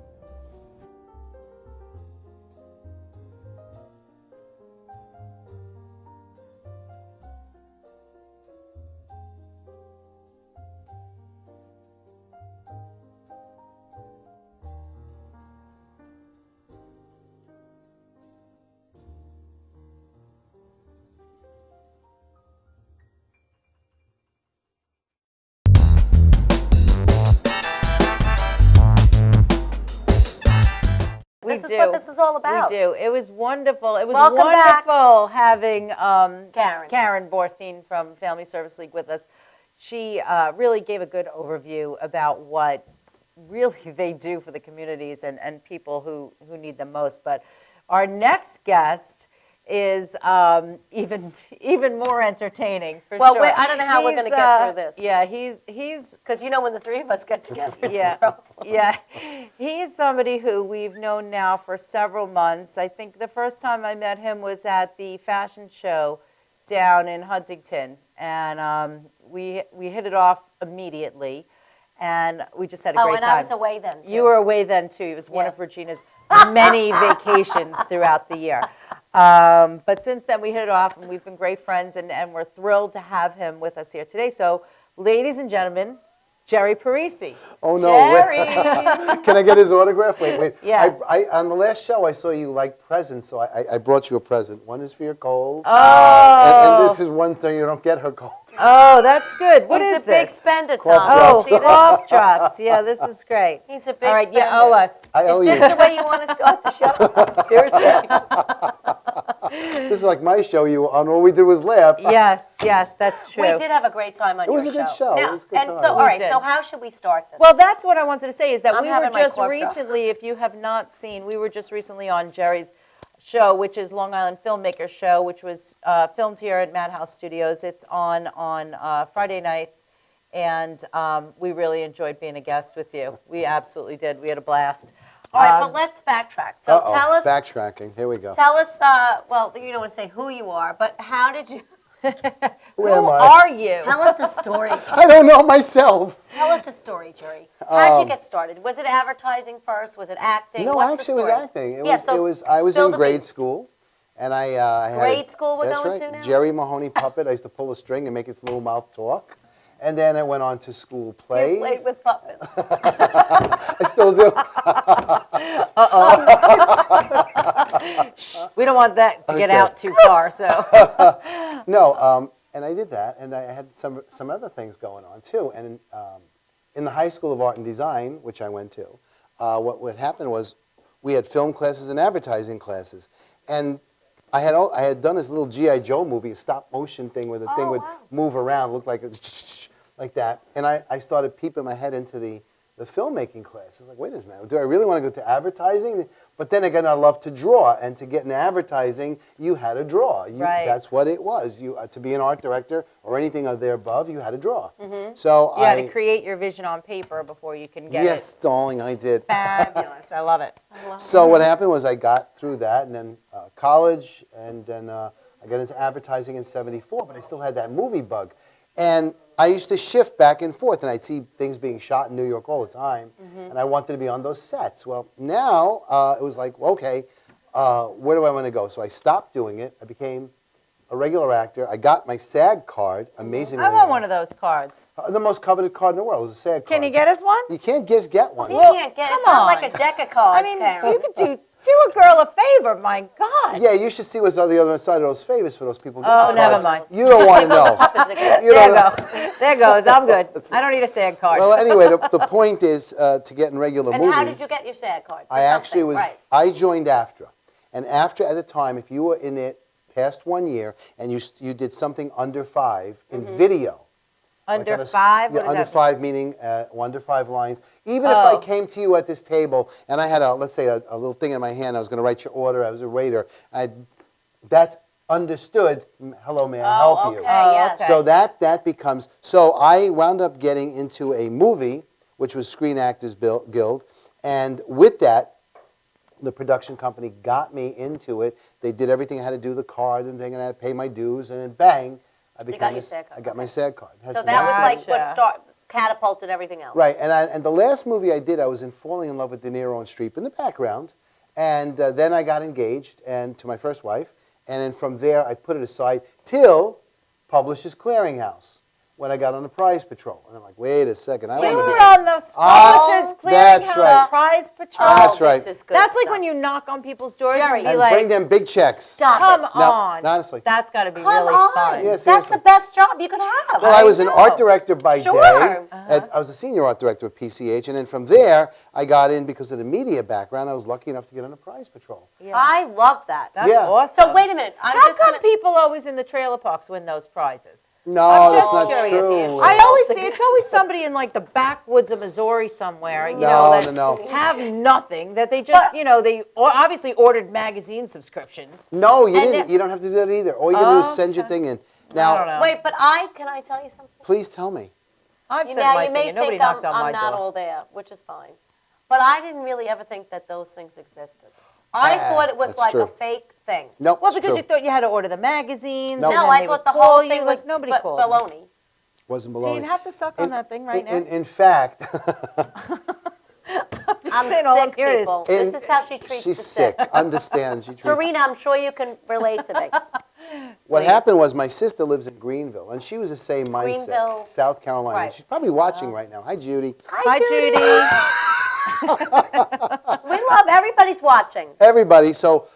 This is what this is all about. We do. It was wonderful. It was Welcome wonderful having Karen Borstein from Family Service League with us. She really gave a good overview about what really they do for the communities and people who need them most. But our next guest is even more entertaining, for Well, sure. I don't know how we're going to get through this. Yeah, he's Because you know when the three of us get together, it's yeah, a problem. yeah. He's somebody who we've known now for several months. I think the first time I met him was at the fashion show down in Huntington, and we hit it off immediately, and we just had a great and time. I was away then, too. You were away then, too. It was one Yeah. of Regina's many vacations throughout the year. But since then, we hit it off, and we've been great friends, and we're thrilled to have him with us here today. So, ladies and gentlemen, Jerry Parisi. Oh, no. Jerry! Can I get his autograph? Wait. Yeah. I on the last show, I saw you like presents, so I brought you a present. One is for your cold. Oh! And this is one thing you don't get her cold. Oh, that's good. What is He's a big this? spender, Cough Tom. drops. Oh, See this? cough drops. Yeah, this is great. He's a big All right, spender. you owe us. I owe Is you. this the way you want to start the show? Seriously? This is like my show. You on all we did was laugh. Yes, that's true. We did have a great time on It was your a good show. Now, It was a good and time. so, all We right, did. so how should we start this? Well, that's what I wanted to say is that I'm we were having my just cork drop. recently, if you have not seen, we were just recently on Jerry's show, which is Long Island Filmmaker Show, which was filmed here at Madhouse Studios. It's on Friday nights, and we really enjoyed being a guest with you. We absolutely did. We had a blast. all right, but let's backtrack. So Uh-oh. tell us, Backtracking. Here we go. well, you don't want to say who you are, but how did you, Who am Who I? are you? tell us the story. I don't know myself. Tell us the story, Jerry. How'd you get started? Was it advertising first? Was it acting? No, What's the actually, it was story? acting. Yeah, I was spill in the grade beans. school, and I had Grade school we're that's going right, to now? Jerry Mahoney puppet. I used to pull a string and make its little mouth talk. And then I went on to school You plays. played with puppets. I still do. We don't want that to get Okay. out too far, so. No, and I did that, and I had some other things going on too. And in the High School of Art and Design, which I went to, what happened was we had film classes and advertising classes, and I had done this little G.I. Joe movie, a stop motion thing where the thing would move around, look like like that. And I started peeping my head into the filmmaking class. I was like, wait a minute, do I really want to go to advertising? But then again, I love to draw, and to get in advertising, you had to draw. Right. That's what it was. To be an art director or anything there above, you had to draw. So You had to create your vision on paper before you can get yes, it. darling, I did. Fabulous. I love it. So what happened was I got through that, and then college, and then I got into advertising in '74, but I still had that movie bug. And I used to shift back and forth, and I'd see things being shot in New York all the time, and I wanted to be on those sets. Well, now it was like, okay, where do I want to go? So I stopped doing it. I became a regular actor. I got my SAG card, amazingly. I want one of those cards. The most coveted card in the world is a SAG card. Can you get us one? You can't just get one. You can't get, it's come not like on. a deck of cards, I mean, Karen. you could do a girl a favor, my God. Yeah, you should see what's on the other side of those favors for those people. getting Oh, the never cards. mind. You don't want to know. Puppets again. You There don't know. There goes. I'm good. I don't need a SAG card. Well, anyway, the point is to get in regular And movies. how did you get your SAG card? For I actually something, was. right. I joined AFTRA, and AFTRA at the time, if you were in it past 1 year and you did something under 5 in video. Under like on a 5? Yeah, What does under that 5 meaning under 5 lines. Even if I came to you at this table and I had let's say a little thing in my hand, I was going to write your order. I was a waiter. That's understood. Hello, may I help you? Okay, yes. okay. So that becomes. So I wound up getting into a movie, which was Screen Actors Guild, and with that, the production company got me into it. They did everything I had to do, the card and thing, and I had to pay my dues, and then bang, I became. got your SAG card. I got my SAG card. So that was like Gotcha. what catapulted everything else. Right, and the last movie I did, I was in Falling in Love with De Niro and Streep in the background, and then I got engaged and to my first wife, and then from there I put it aside till Publishers Clearinghouse when I got on the Prize Patrol, and I'm like, wait a second, I You want to were be. on the Publishers that's Clearinghouse right. Prize Patrol. That's right. This is good That's like stuff. when you knock on people's doors Jerry. and be And like, bring them big checks. Stop come it. No, on. honestly. That's got to be Come really on. fun. Yeah, That's seriously. the best job you could have. Well, I was an know. art director by Sure. day. I was a senior art director at PCH, and then from there, I got in because of the media background. I was lucky enough to get on the Prize Patrol. I love that. That's Yeah. awesome. So wait a minute. I'm How just come gonna, people always in the trailer parks win those prizes? No, I'm that's just not curious. true. I always see it's always somebody in like the backwoods of Missouri somewhere, you know, that No. have nothing that they just, they obviously ordered magazine subscriptions. No, you And didn't. then- You don't have to do that either. All you can do is send your thing in. Now, I don't know. wait, but can I tell you something? please tell me. I've said Now my you may opinion. Nobody think knocked on my I'm not door. all there, which is fine. But I didn't really ever think that those things existed. I thought it was that's like true. a fake thing. Nope, Well, it's because true. you thought you had to order the magazines. Nope. and No, then I they thought would the call whole you, thing was nobody called. baloney. Wasn't Do baloney. you have to suck on that thing right now? In fact, I'm saying all I'm sick, hearing is- people. in- This is how she treats she's the sick. Understands. She treats. Serena, I'm sure you can relate to me. What happened was my sister lives in Greenville, and she was the same mindset. Greenville. South Carolina. Right. She's probably watching right now. Hi, Judy. Hi, Judy. We love, everybody's watching. Everybody. So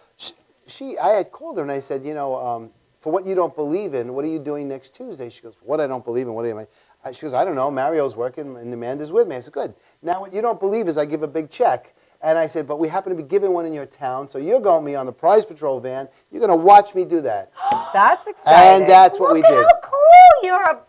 I had called her and I said, for what you don't believe in, what are you doing next Tuesday? She goes, what I don't believe in? What am I? She goes, I don't know. Mario's working and Amanda's with me. I said, good. Now what you don't believe is I give a big check. And I said, but we happen to be giving one in your town, so you're going to be on the Prize Patrol van. You're going to watch me do that. That's exciting. And that's what we Look at did. how cool you're.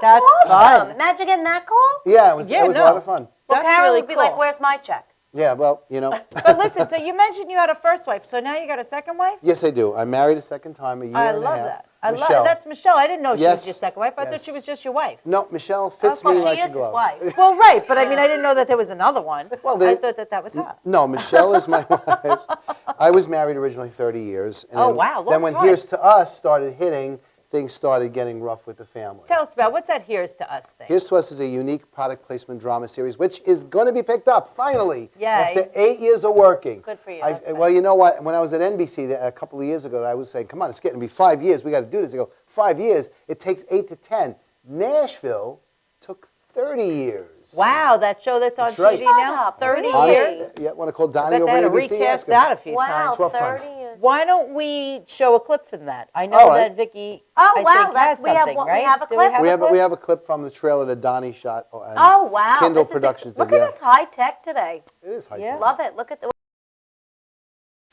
That's awesome. fun. Imagine getting that call. Yeah, it was a lot of fun. Well, That's Karen really would be like, cool. where's my check? Yeah, well, But listen, so you mentioned you had a first wife, so now you got a second wife? yes, I do. I married a second time a year I and a love half. that. I love Michelle. that's Michelle. I didn't know she was Yes. your second wife. I thought Yes. she was just your wife. No, Michelle fits Well, me she like is a his glove. wife. Well, right, but I mean, I didn't know that there was another one. Well, I thought that was her. No, Michelle is my wife. I was married originally 30 years. And Oh, then, wow, long Then when time. Here's to Us started hitting, things started getting rough with the family. Tell us about what's that Here's to Us thing? Here's to Us is a unique product placement drama series, which is going to be picked up, finally. Yay. After 8 years of working. Good for you. Well, you know what? When I was at NBC a couple of years ago, I was saying, come on, it's getting to be 5 years. We got to do this. They go, 5 years? It takes 8 to 10. Nashville took 30 years. Wow, that show that's on That's right. TV now, Shut up, 30 Honest- years. Yeah, want to call I Donnie bet they over had at to ABC? recast Ask him. that a few Wow, times. 12 30 times. years. Why don't we show a clip from that? I know All right. that Vicky, Oh, I wow, think, that's- has we have something, one- we right? have a Do clip? We have a clip from the trailer that Donnie shot. And Oh, wow. Kindle this is Productions Look did, at yeah. this high tech today. It is high Yeah. tech. Love it. Look at the.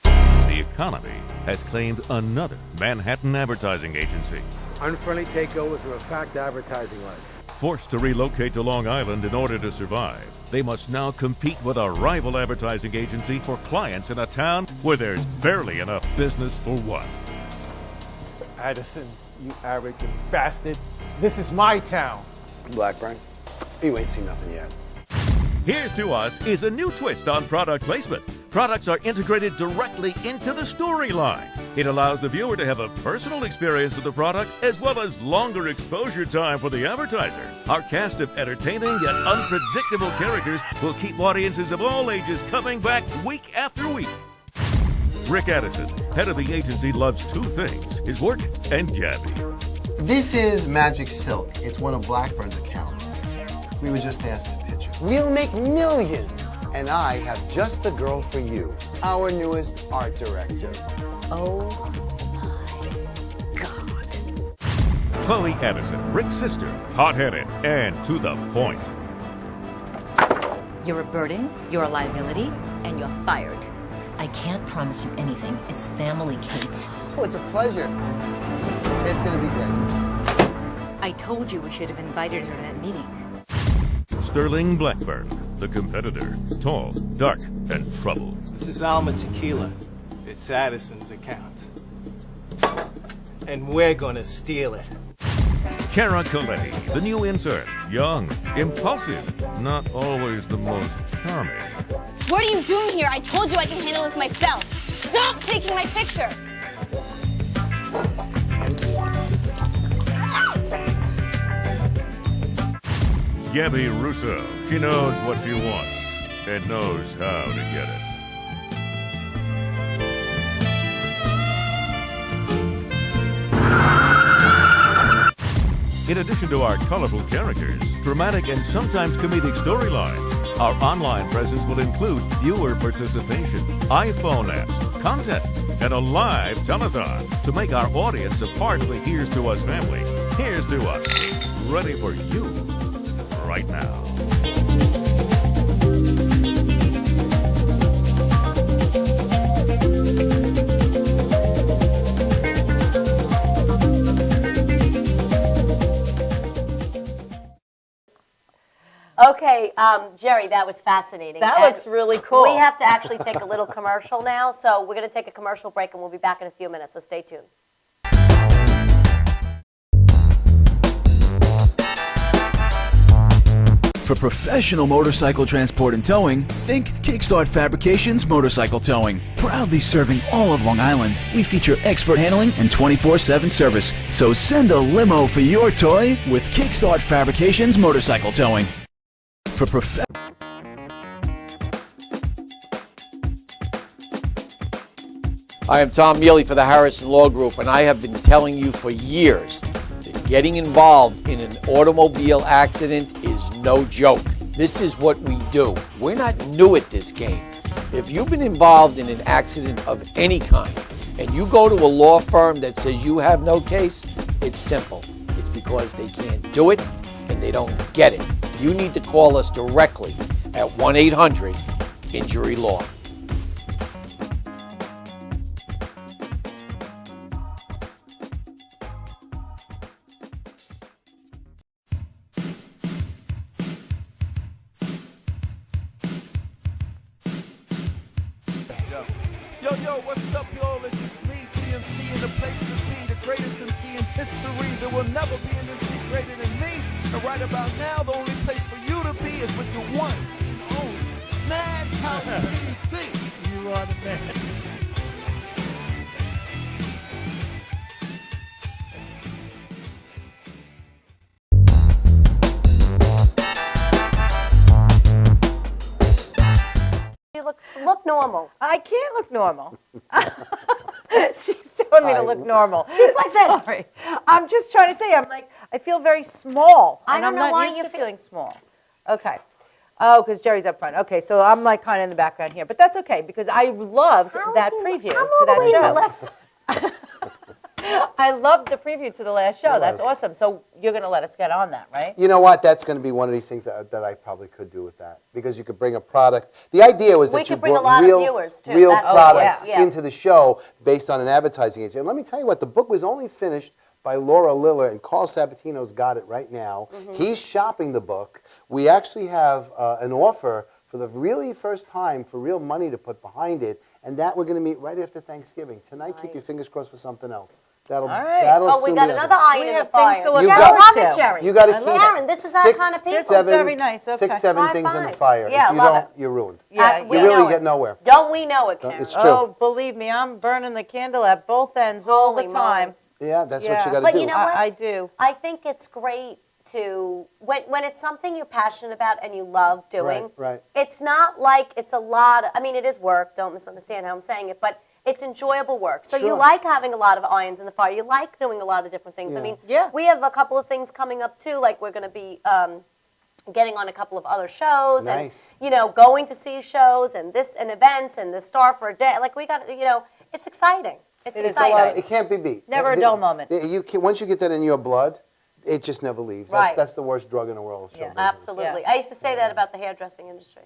The economy has claimed another Manhattan advertising agency. Unfriendly takeovers are a fact advertising life. Forced to relocate to Long Island in order to survive, they must now compete with a rival advertising agency for clients in a town where there's barely enough business for one. Addison, you arrogant bastard. This is my town. Blackburn, you ain't seen nothing yet. Here's to Us is a new twist on product placement. Products are integrated directly into the storyline. It allows the viewer to have a personal experience of the product as well as longer exposure time for the advertiser. Our cast of entertaining yet unpredictable characters will keep audiences of all ages coming back week after week. Rick Addison, head of the agency, loves two things, his work and Gabby. This is Magic Silk. It's one of Blackburn's accounts. We were just asked to pitch it. We'll make millions. And I have just the girl for you, our newest art director. Oh, my God. Chloe Addison, Rick's sister, hot-headed and to the point. You're a burden, you're a liability, and you're fired. I can't promise you anything. It's family, Kate. Oh, it's a pleasure. It's going to be great. I told you we should have invited her to that meeting. Sterling Blackburn, the competitor, tall, dark, and troubled. This is Alma Tequila. It's Addison's account. And we're gonna steal it. Cara Coletti, the new intern, young, impulsive, not always the most charming. What are you doing here? I told you I can handle this myself. Stop taking my picture. Gabby Russo, she knows what she wants and knows how to get it. In addition to our colorful characters, dramatic and sometimes comedic storylines, our online presence will include viewer participation, iPhone apps, contests, and a live telethon to make our audience a part of the Here's to Us family. Here's to Us, ready for you right now. Okay, Jerry, that was fascinating. That And looks really cool. We have to actually take a little commercial now, so we're going to take a commercial break and we'll be back in a few minutes, so stay tuned. For professional motorcycle transport and towing, think Kickstart Fabrications Motorcycle Towing. Proudly serving all of Long Island, we feature expert handling and 24/7 service. So send a limo for your toy with Kickstart Fabrications Motorcycle Towing. For I am Tom Mealy for the Harrison Law Group, and I have been telling you for years that getting involved in an automobile accident is no joke. This is what we do. We're not new at this game. If you've been involved in an accident of any kind, and you go to a law firm that says you have no case, it's simple. It's because they can't do it and they don't get it. You need to call us directly at 1-800-INJURY-LAW. Yo, what's up, y'all? This is Lee, GMC, in the place to be, the greatest MC in history. There will never be an MC greater than me. And right about now, the only place for you to be is with the one and only Madhousetv. You are the man. You look normal. I can't look normal. She's want me to look normal. She's like that. Sorry. I'm just trying to say, I'm like, I feel very small. I and don't I'm know not why used you to feel- feeling small. Okay. Oh, because Jerry's up front. Okay, so I'm like kind of in the background here. But that's okay, because I loved that preview to that show. I loved the preview to the last show. It That's was. awesome. So you're going to let us get on that, right? You know what? That's going to be one of these things that I probably could do with that, because you could bring a product. The idea was We that you could bring a brought lot of real, viewers, too. real That's- products yeah. into the show based on an advertising agency. And let me tell you what, the book was only finished by Laura Liller, and Carl Sabatino's got it right now. He's shopping the book. We actually have an offer for the really first time for real money to put behind it, and that we're going to meet right after Thanksgiving. Tonight, keep your fingers crossed for something else. That'll Oh, we soon got be another over. iron in the fire. to look Jerry, forward love to. it, Jerry. You got to keep Aaron, this is our kind of people. This is very nice, okay. 6, 7 High things in the five. fire. Yeah, if you love don't, it. you're ruined. Yeah, We you know really it. get nowhere. Don't we know it, Karen? It's true. Oh, believe me, I'm burning the candle at both ends all the Holy time. Yeah, that's what you got to But do. you know what? I do. I think it's great to, when it's something you're passionate about and you love doing, Right. it's not like it's a lot, I mean, it is work, don't misunderstand how I'm saying it, but it's enjoyable work. So you Sure. like having a lot of irons in the fire. You like doing a lot of different things. I mean, we have a couple of things coming up too, like we're going to be getting on a couple of other shows Nice. and, you know, going to see shows and events and the Star for a Day. Like we got, you know, it's exciting. It's It's a exciting. lot. It can't be beat. Never a dull moment. You can, once you get that in your blood, it just never leaves. Right. That's the worst drug in the world. Show business. Absolutely. I used to say that about the hairdressing industry.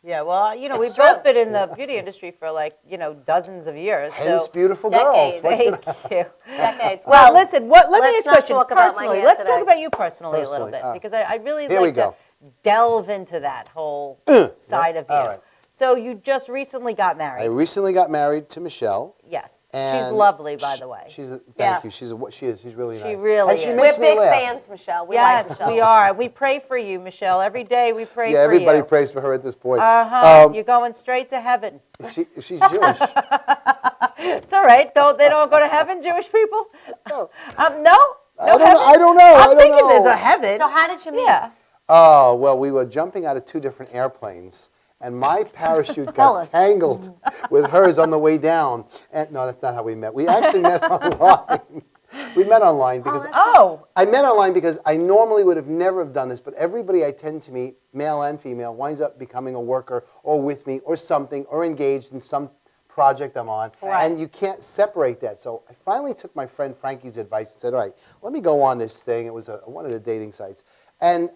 Yeah, well, you know, It's we've true. both been in the beauty industry for like, you know, dozens of years. Hence so beautiful girls. Decades. Thank you. Decades. Well, listen, let me let's ask you a not question talk about my personally. hair Let's today. talk about you personally a little Personally, bit, because I really here we like to go. delve into that whole side of you. All right. So you just recently got married. I recently got married to Michelle. Yes. She's and lovely, by the way. Thank Yes. you. She is. She's really nice. She really and she is. makes We're me big laugh. fans, Michelle. We like Yes, Michelle. we are. We pray for you, Michelle. Every day we pray Yeah, for you. everybody prays for her at this point. You're going straight to heaven. She's Jewish. It's all right. They don't go to heaven, Jewish people? No. No? I don't know. I'm thinking there's a heaven. So how did you meet? Yeah. Oh, well, we were jumping out of 2 different airplanes, and my parachute got tangled with hers on the way down. And no, that's not how we met. We actually met online. We met online because I met online because I normally would have never have done this, but everybody I tend to meet, male and female, winds up becoming a worker or with me or something or engaged in some project I'm on, and you can't separate that. So I finally took my friend Frankie's advice and said, all right, let me go on this thing. It was one of the dating sites. And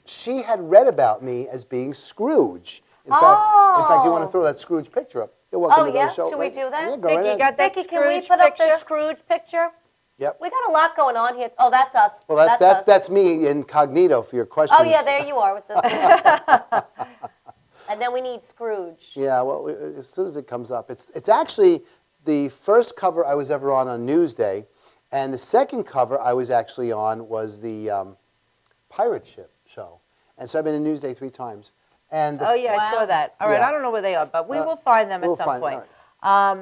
she had read about me as being Scrooge. In fact, you want to throw that Scrooge picture up. You're welcome to go to the show. Should we do that? Yeah, go right ahead. got that Vicky, can we Scrooge put up the picture? Scrooge picture? Yep. We got a lot going on here. Oh, that's us. Well, us. that's me incognito for your questions. Oh, yeah, there you are with the. And then we need Scrooge. Yeah, well, as soon as it comes up. It's actually the first cover I was ever on Newsday, and the second cover I was actually on was the Pirate Ship show. And so I've been in Newsday 3 times. And Oh, yeah, I saw that. All right, Yeah. I don't know where they are, but we will find them we'll at some find- point. all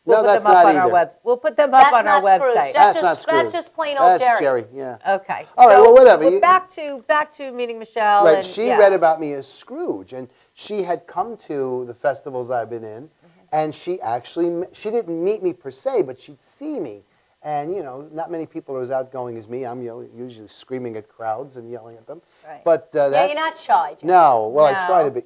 We'll No, put that's them up not on our either. web. We'll put them up That's on our not Scrooge. website. That's not just Scrooge. that's just plain old That's Jerry. yeah. Okay. All right, So well, whatever. we're back to meeting Michelle. Right, and, she yeah. read about me as Scrooge, and she had come to the festivals I've been in, and she actually, she didn't meet me per se, but she'd see me. And, you know, not many people are as outgoing as me. I'm usually screaming at crowds and yelling at them. Right. But Yeah, that's... you're not shy. Jerry. No, well, I try to be.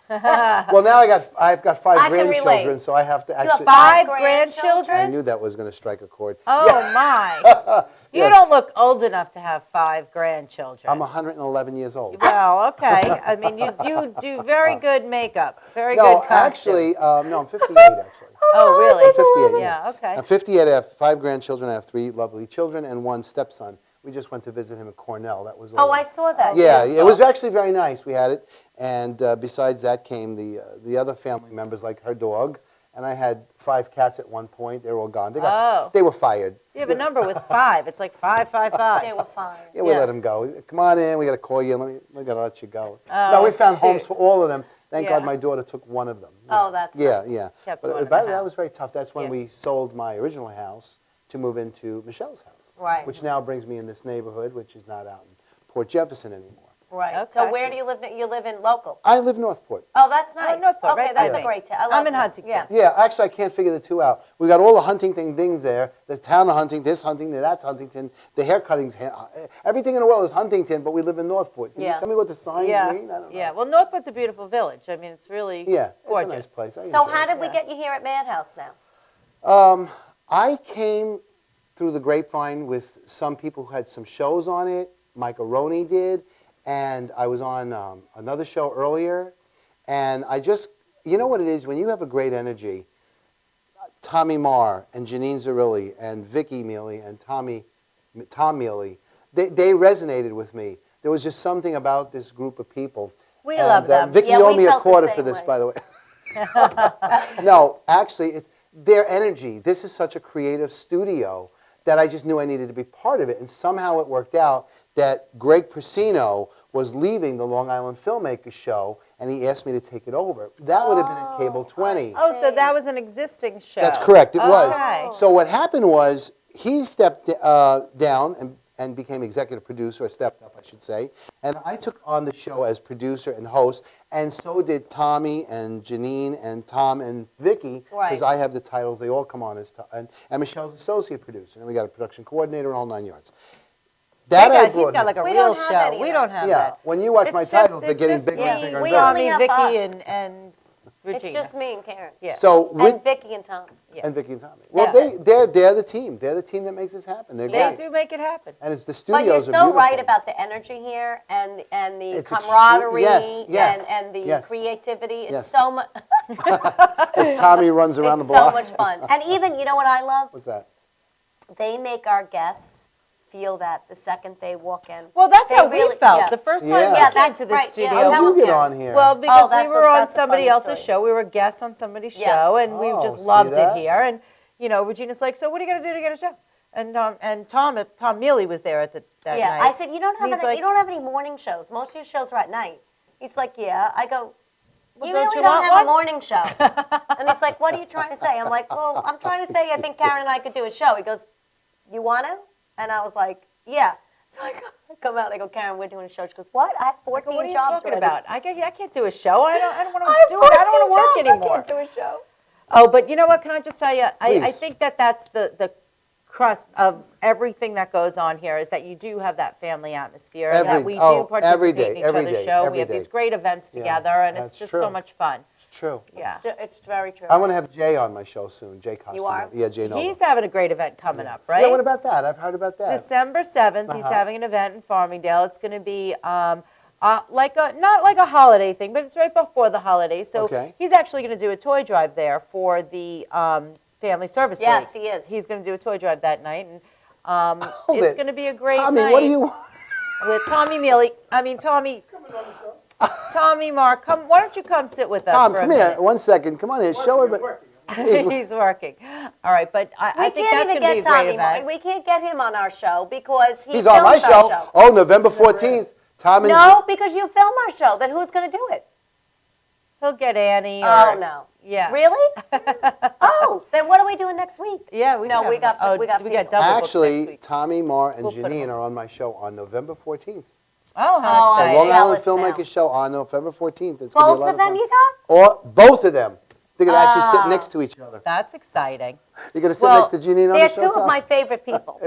Well, now I've got 5 I can grandchildren, relate. so I have to You have actually... 5 grandchildren? I knew that was going to strike a chord. Oh, my. You Yes. don't look old enough to have 5 grandchildren. I'm 111 years old. Well, okay. I mean, you do very good makeup, very No, good costume. actually, no, I'm 58, actually. Oh, really? I'm 58, Yeah, okay. I'm 58. I have 5 grandchildren. I have 3 lovely children and 1 stepson. We just went to visit him at Cornell. That was all. Oh, I saw that. Yeah, it was actually very nice. We had it, and besides that came the other family members, like her dog, and I had 5 cats at one point. They were all gone. They were fired. You have a number with 5. It's like 555. They were fine. Yeah, we let them go. Come on in. We got to call you. We're gonna let you go. Oh, no, we found shoot. homes for all of them. Thank Yeah. God my daughter took one of them. Oh, that's Yeah, nice. yeah. Kept one But in the that house. was very tough. That's when Yeah. we sold my original house to move into Michelle's house. Right. Which now brings me in this neighborhood, which is not out in Port Jefferson anymore. Right. So where do you live? You live in local? I live Northport. Oh, that's nice. Northport, okay, right that's by a me. great town. I'm in Huntington. Yeah. Yeah, actually, I can't figure the two out. We got all the Huntington things there. The town of Huntington, this Huntington, that's Huntington. The hair cuttings, everything in the world is Huntington, but we live in Northport. Can you tell me what the signs mean? I don't know. Yeah, well, Northport's a beautiful village. I mean, it's really Yeah, it's gorgeous. a nice place. So how did we get you here at Madhouse now? I came through the grapevine with some people who had some shows on it. Mike Aroni did, and I was on another show earlier. And I just, you know what it is, when you have a great energy, Tommy Marr and Janine Zerilli and Vicky Mealy and Tom Mealy, they resonated with me. There was just something about this group of people. We love them. Vicky Yeah, owed we me a felt the quarter same for this, way. by the way. No, actually, it's their energy. This is such a creative studio that I just knew I needed to be part of it. And somehow it worked out that Greg Persino was leaving the Long Island Filmmakers Show, and he asked me to take it over. That would have been at Cable 20. Oh, so that was an existing show. That's correct, it Okay. was. So what happened was he stepped down and became executive producer, or stepped up, I should say. And I took on the show as producer and host, and so did Tommy and Janine and Tom and Vicky, because I have the titles. They all come on as, and Michelle's associate producer. And we got a production coordinator and all 9 yards. That I brought he's got in. like a real show. We don't have Yeah, that. when you watch my titles, they're getting bigger and bigger and bigger. Tommy, Vicky, and Regina. It's just me and Karen. Yeah. So and Vicky and Tom. And Vicky and Tommy. Well, they're the team. They're the team that makes this happen. They're They great. do make it happen. And it's the But you're studios so are beautiful. right about the energy here and the It's camaraderie yes, and the yes. creativity. It's Yes. so much. As Tommy runs around It's the block. so much fun. And even, you know what I love? What's that? They make our guests feel that the second they walk in. Well, that's They how we really- felt yeah. the first time Yeah. we Yeah, came that's to the right, studio. yeah. How Tell did you get Karen. on here? Well, because that's we were on that's a somebody funny else's story. show. We were guests on somebody's Yeah. show, and we Oh, just see loved it that? here. And you know, Regina's like, "So what are you gonna do to get a show?" And Tom Mealy was there at that Yeah, night. I said, you don't have He's any, like- you don't have any morning shows. Most of your shows are at night. He's like, yeah. I go, Well, you don't really you don't want have one? a morning show. And he's like, what are you trying to say? I'm like, well, I'm trying to say I think Karen and I could do a show. He goes, you want to? And I was like, yeah. So I come out, I go, Karen, we're doing a show. She goes, what? I have 14 What are you jobs talking already. about? I can't do a show. I don't want I to have do it. I don't 14 want to work jobs. anymore. I can't do a show. Oh, but you know what? Can I just tell you? I Please. think that's the crust of everything that goes on here is that you do have that family atmosphere and that we do participate every in day, each every other's day, show. every We have day. these great events Yeah, together, and it's that's just true. so much fun. It's true. Yeah. It's very true. I'm going to have Jay on my show soon. Jay Costume. You are? Yeah, Jay Nova. He's having a great event coming up, right? Yeah, what about that? I've heard about that. December 7th, he's Uh-huh. having an event in Farmingdale. It's going to be not like a holiday thing, but it's right before the holidays. So Okay. he's actually going to do a toy drive there for the Family Service League. Yes, he is. He's going to do a toy drive that night, and Hold it's it. going to be a great Tommy, night. what do you want? With Tommy Mealy. Tommy Mark, come. Why don't you come sit with us Tom, for a come here. minute? 1 second. Come on here. Show her. He's working. All right, but I think that's We going can't to even be a get great Tommy. event. We can't get him on our show because he He's on my films our show. Oh, November 14th. Tom and No, because you film our show. Then who's going to do it? He'll get Annie. Oh, or- no. Yeah. Really? Oh, then what are we doing next week? Yeah, No, we got double people. booked Actually, next week. Tommy Marr and We'll put 'em Janine on. are on my show on November 14th. Oh, Oh, how I'm The exciting. Long Island jealous now. Filmmakers Show on November 14th. It's gonna be a Both lot of them fun. you got? Or both of them. They're going to actually sit next to each other. That's exciting. You're going to sit Well, next to Janine on They're the show, two of Tom? my favorite people.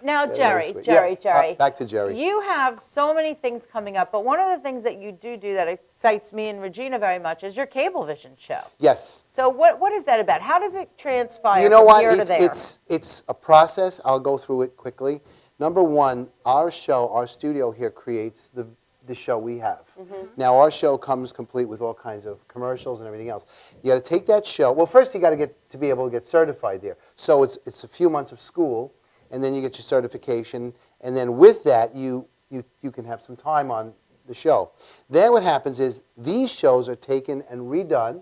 Now, Yeah, Jerry, very sweet. Jerry, Yes. Jerry. Back to Jerry. You have so many things coming up, but one of the things that you do that excites me and Regina very much is your Cablevision show. Yes. So what is that about? How does it transpire You know from what? here to there? It's a process. I'll go through it quickly. Number one, our studio here creates the show we have. Now, our show comes complete with all kinds of commercials and everything else. You got to take that show. Well, first you got to get to be able to get certified there. So it's a few months of school, and then you get your certification, and then with that you can have some time on the show. Then what happens is these shows are taken and redone,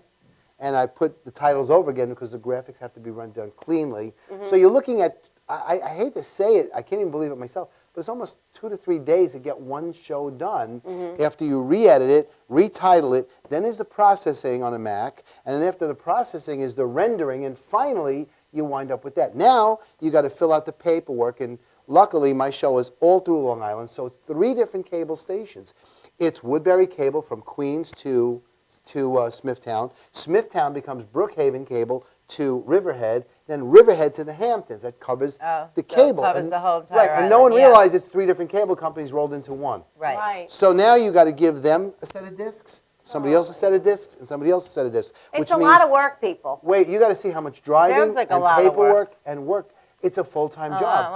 and I put the titles over again because the graphics have to be done cleanly. So you're looking at, I hate to say it, I can't even believe it myself, but it's almost 2 to 3 days to get one show done after you re-edit it, retitle it, then there's the processing on a Mac, and then after the processing is the rendering, and finally you wind up with that. Now you got to fill out the paperwork, and Luckily, my show is all through Long Island, so it's 3 different cable stations. It's Woodbury Cable from Queens to Smithtown. Smithtown becomes Brookhaven Cable to Riverhead, then Riverhead to the Hamptons. That covers the cable. It covers the whole entire Right, and no island, one realized it's 3 different cable companies rolled into one. Right. So now you got to give them a set of discs, somebody else a set of discs, and somebody else a set of discs. It's a lot of work, people. Wait, you got to see how much driving Sounds like a and lot of paperwork and work. It's a full-time job.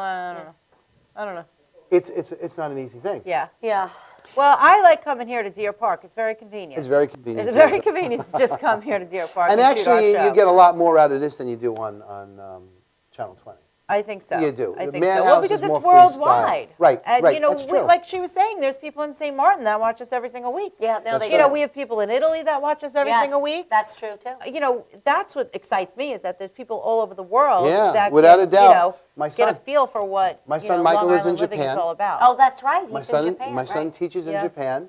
I don't know. It's not an easy thing. Yeah. Yeah. Well, I like coming here to Deer Park. It's very convenient. It's very convenient. It's very convenient to just come here to Deer Park. And shoot our actually, show. you get a lot more out of this than you do on Channel 20. I think so. You do. I The think so. Madhouse Well, because is it's more worldwide. freestyle. Right, And, right, you know, that's true. like she was saying, there's people in St. Martin that watch us every single week. Yeah, no, That's they You know, do. we have people in Italy that watch us every single week. That's true, too. You know, that's what excites me is that there's people all over the world Yeah, that without can, a doubt. You know, My get a son- feel for what my you son know, Michael Long is in Island living is Japan. all about. Oh, that's right. My He's son, in Japan, my son right? teaches in Yeah. Japan.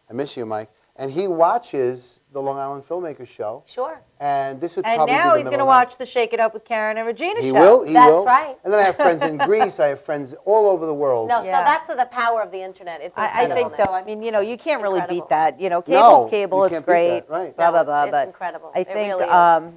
I miss you, Mike. And he watches the Long Island Filmmakers Show. Sure. And this would And probably now be he's the going to middle of watch the Shake It Up with Karen and Regina He show. will. He That's will. right. And then I have friends in Greece. I have friends all over the world. No, so Yeah. that's the power of the internet. It's I incredible think so. now. I mean, you know, you can't It's really incredible. beat that. You know, cable's No, cable. you It's can't beat great. that, right. Blah No, blah it's- blah. it's But incredible. I It think really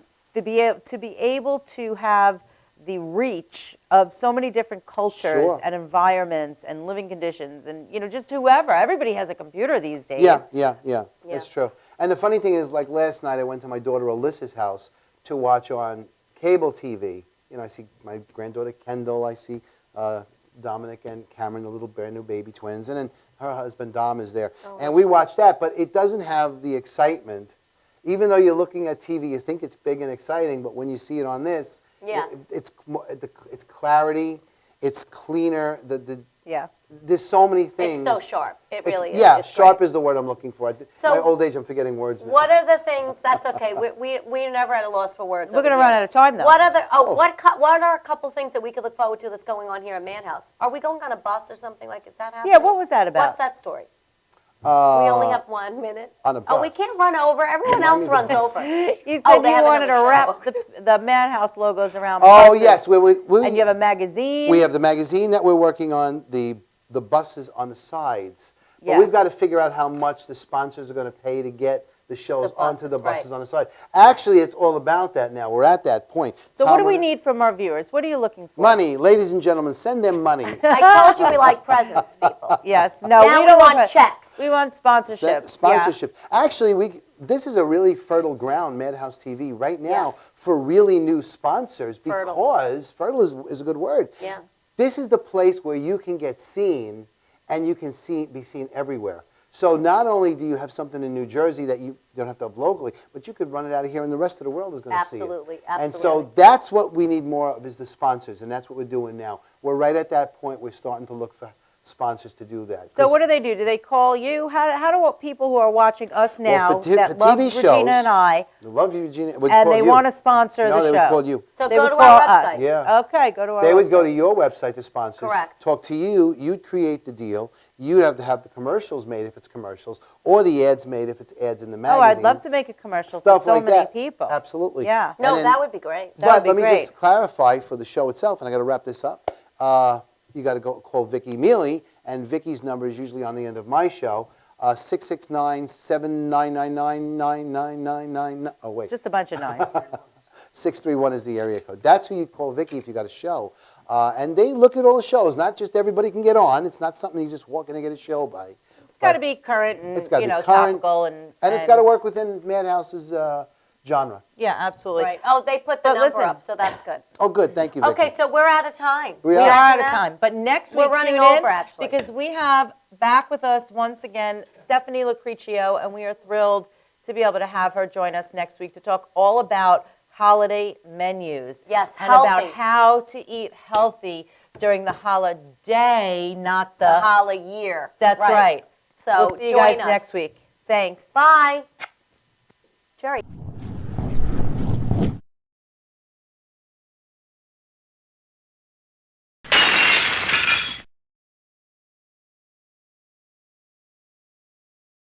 is. to be able to have the reach of so many different cultures Sure. and environments and living conditions and you know just whoever. Everybody has a computer these days. Yeah. That's true. And the funny thing is, like last night, I went to my daughter Alyssa's house to watch on cable TV. You know, I see my granddaughter Kendall. I see Dominic and Cameron, the little brand new baby twins, and then her husband Dom is there. And we watched that, but it doesn't have the excitement. Even though you're looking at TV, you think it's big and exciting, but when you see it on this, Yes. it's clarity, it's cleaner. Yeah. There's so many things. It's so sharp. It really is. Yeah, It's sharp great. is the word I'm looking for. So- my old age, I'm forgetting words now. What are the things? That's okay. We're never at a loss for words. We're over going to here. run out of time though. What are a couple things that we could look forward to that's going on here at Madhouse? Are we going on a bus or something like? Is that happening? Yeah. What was that about? What's that story? We only have 1 minute. On a Oh, we bus. can't run over. Everyone else runs over. You Oh, said they you have wanted to another wrap show. the Madhouse logos around. Oh buses. yes, And you have a magazine. we have the magazine that we're working on, the buses on the sides. But Yeah. we've got to figure out how much the sponsors are going to pay to get the shows onto the buses, buses on the side. Actually, it's all about that now. We're at that point. So Tom, what do we we're- need from our viewers? What are you looking for? Money, ladies and gentlemen, send them money. I told you we like presents, people. Yes. No, Now we we don't want checks. We want sponsorships. Sponsorship. Actually, this is a really fertile ground, Madhouse TV, right now Yes. for really new sponsors Fertile. because fertile is a good word. Yeah. This is the place where you can get seen and you can be seen everywhere. So not only do you have something in New Jersey that you don't have to have locally, but you could run it out of here and the rest of the world is going to see it. Absolutely, And so absolutely. that's what we need more of is the sponsors, and that's what we're doing now. We're right at that point. We're starting to look for sponsors to do that. So 'Cause- what do they do? Do they call you? How do people who are watching us now Well, for that love TV Regina shows, and I, they love you, Regina. would and call they you. want to sponsor No, the they show? would call you. So They go would to call our us. website. Yeah. Okay, go to our They would website. go to your website, the sponsors. Correct. Talk to you. You'd create the deal. You'd have to have the commercials made if it's commercials, or the ads made if it's ads in the Oh, magazine. I'd love to make a commercial Stuff for so like many that. people. Absolutely. Yeah. No, And then- that would be great. That would But be let me great. just clarify for the show itself, and I got to wrap this up. You got to go call Vicki Mealy, and Vicki's number is usually on the end of my show. 669-7999-9999. Oh wait. Just a bunch of nines. 631 is the area code. That's who you call Vicki if you got a show. And they look at all the shows. Not just everybody can get on. It's not something you just walk in and get a show by. It's got to be current and It's gotta you be know current, topical and it's got to work within Madhouse's genre. Yeah, absolutely. Right. Oh, they put the But number listen. up, so that's good. Oh, good. Thank you, Vicki. Okay, so we're out of time. We We are. are out Imagine of that. time. But next We're week, running tune over, in actually. because we have back with us once again Stephanie Lucrezio, and we are thrilled to be able to have her join us next week to talk all about holiday menus. Yes, and about healthy. how to eat healthy during the holiday, not the. The holiday year. That's right. So We'll see you join guys us. next week. Thanks. Bye. Jerry.